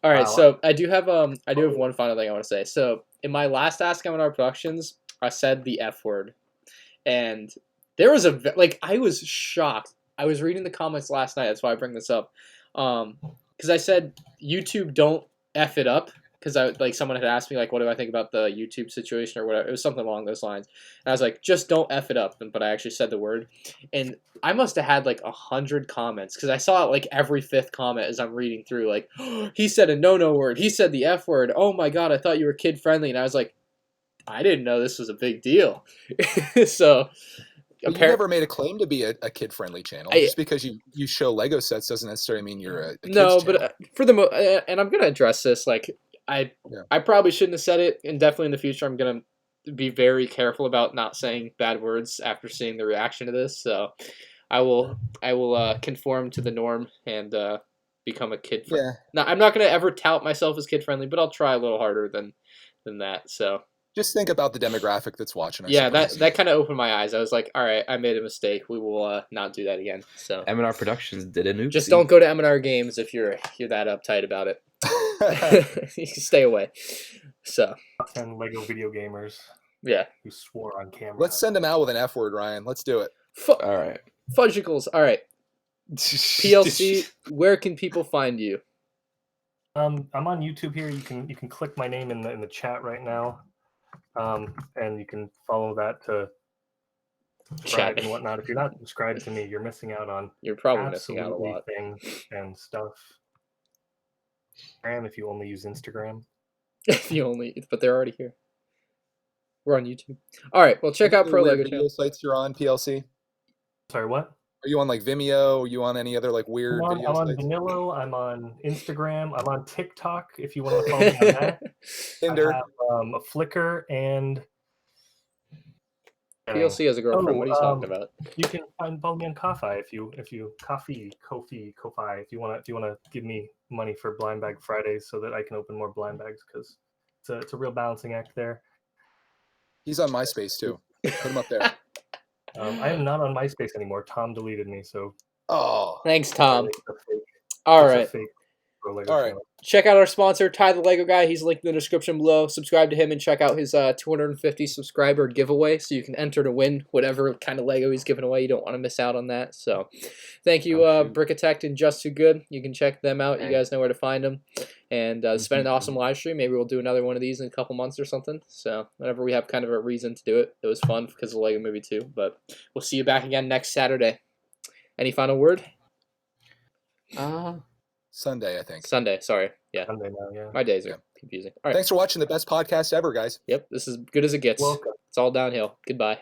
All right, Wow. so I do have one final thing I want to say. So in my last Ask MandRproductions, I said the F word, and there was I was shocked. I was reading the comments last night. That's why I bring this up, because I said YouTube don't F it up. Because someone had asked me like, what do I think about the YouTube situation or whatever. It was something along those lines. And I was like, just don't F it up. But I actually said the word. And I must have had like 100 comments because I saw like every 5th comment as I'm reading through. Like, oh, he said a no word. He said the F word. Oh my God, I thought you were kid friendly. And I was like, I didn't know this was a big deal. So But you never made a claim to be a kid-friendly channel. Just because you show Lego sets doesn't necessarily mean you're a kid's no, channel. but for the and I'm gonna address this. Like I probably shouldn't have said it, and definitely in the future I'm gonna be very careful about not saying bad words after seeing the reaction to this. So I will conform to the norm and become a kid friendly. Yeah. Now I'm not gonna ever tout myself as kid friendly, but I'll try a little harder than that. So. Just think about the demographic that's watching. Yeah, that kind of opened my eyes. I was like, all right, I made a mistake. We will not do that again. So MandRproductions did an oopsie. just don't go to M&R Games if you're that uptight about it. You can stay away. So 10 Lego video gamers yeah, who swore on camera. Let's send them out with an F word, Ryan. Let's do it. All right. Fudgicles. All right, PLC. Where can people find you? I'm on YouTube here. You can click my name in the chat right now. And you can follow that to subscribe Chat. and whatnot. If you're not subscribed to me, you're missing out on You're probably missing out a absolutely lot. things and stuff. And if you only use Instagram. But they're already here. We're on YouTube. All right, well, check out Any Pro weird Lego video Channel. sites you're on, PLC? Sorry, what? Are you on like Vimeo? Are you on any other like weird I'm video on sites? Vanilla. I'm on Instagram. I'm on TikTok. If you want to follow me on that. Tinder. I have a Flickr and PLC has a girlfriend. What are you talking about? You can follow me on Ko-fi if you Ko-fi if you want to give me money for blind bag Fridays so that I can open more blind bags because it's a real balancing act there. He's on MySpace too. Put him up there. I am not on MySpace anymore. Tom deleted me, so Oh, Thanks, Tom. it's a fake- All it's a right. fake Pro Lego All right. channel. Check out our sponsor, Ty the Lego Guy. He's linked in the description below. Subscribe to him and check out his 250 subscriber giveaway so you can enter to win whatever kind of Lego he's giving away. You don't want to miss out on that. So thank you, Brickheadz and Just Too Good. You can check them out. You guys know where to find them. And it's been an awesome live stream. Maybe we'll do another one of these in a couple months or something. So whenever we have kind of a reason to do it. It was fun because of the Lego Movie too. But we'll see you back again next Saturday. Any final word? Sunday, I think. Sunday, sorry. Yeah. Sunday now, yeah. My days are confusing. All right. Thanks for watching the best podcast ever, guys. Yep, this is good as it gets. Welcome. It's all downhill. Goodbye.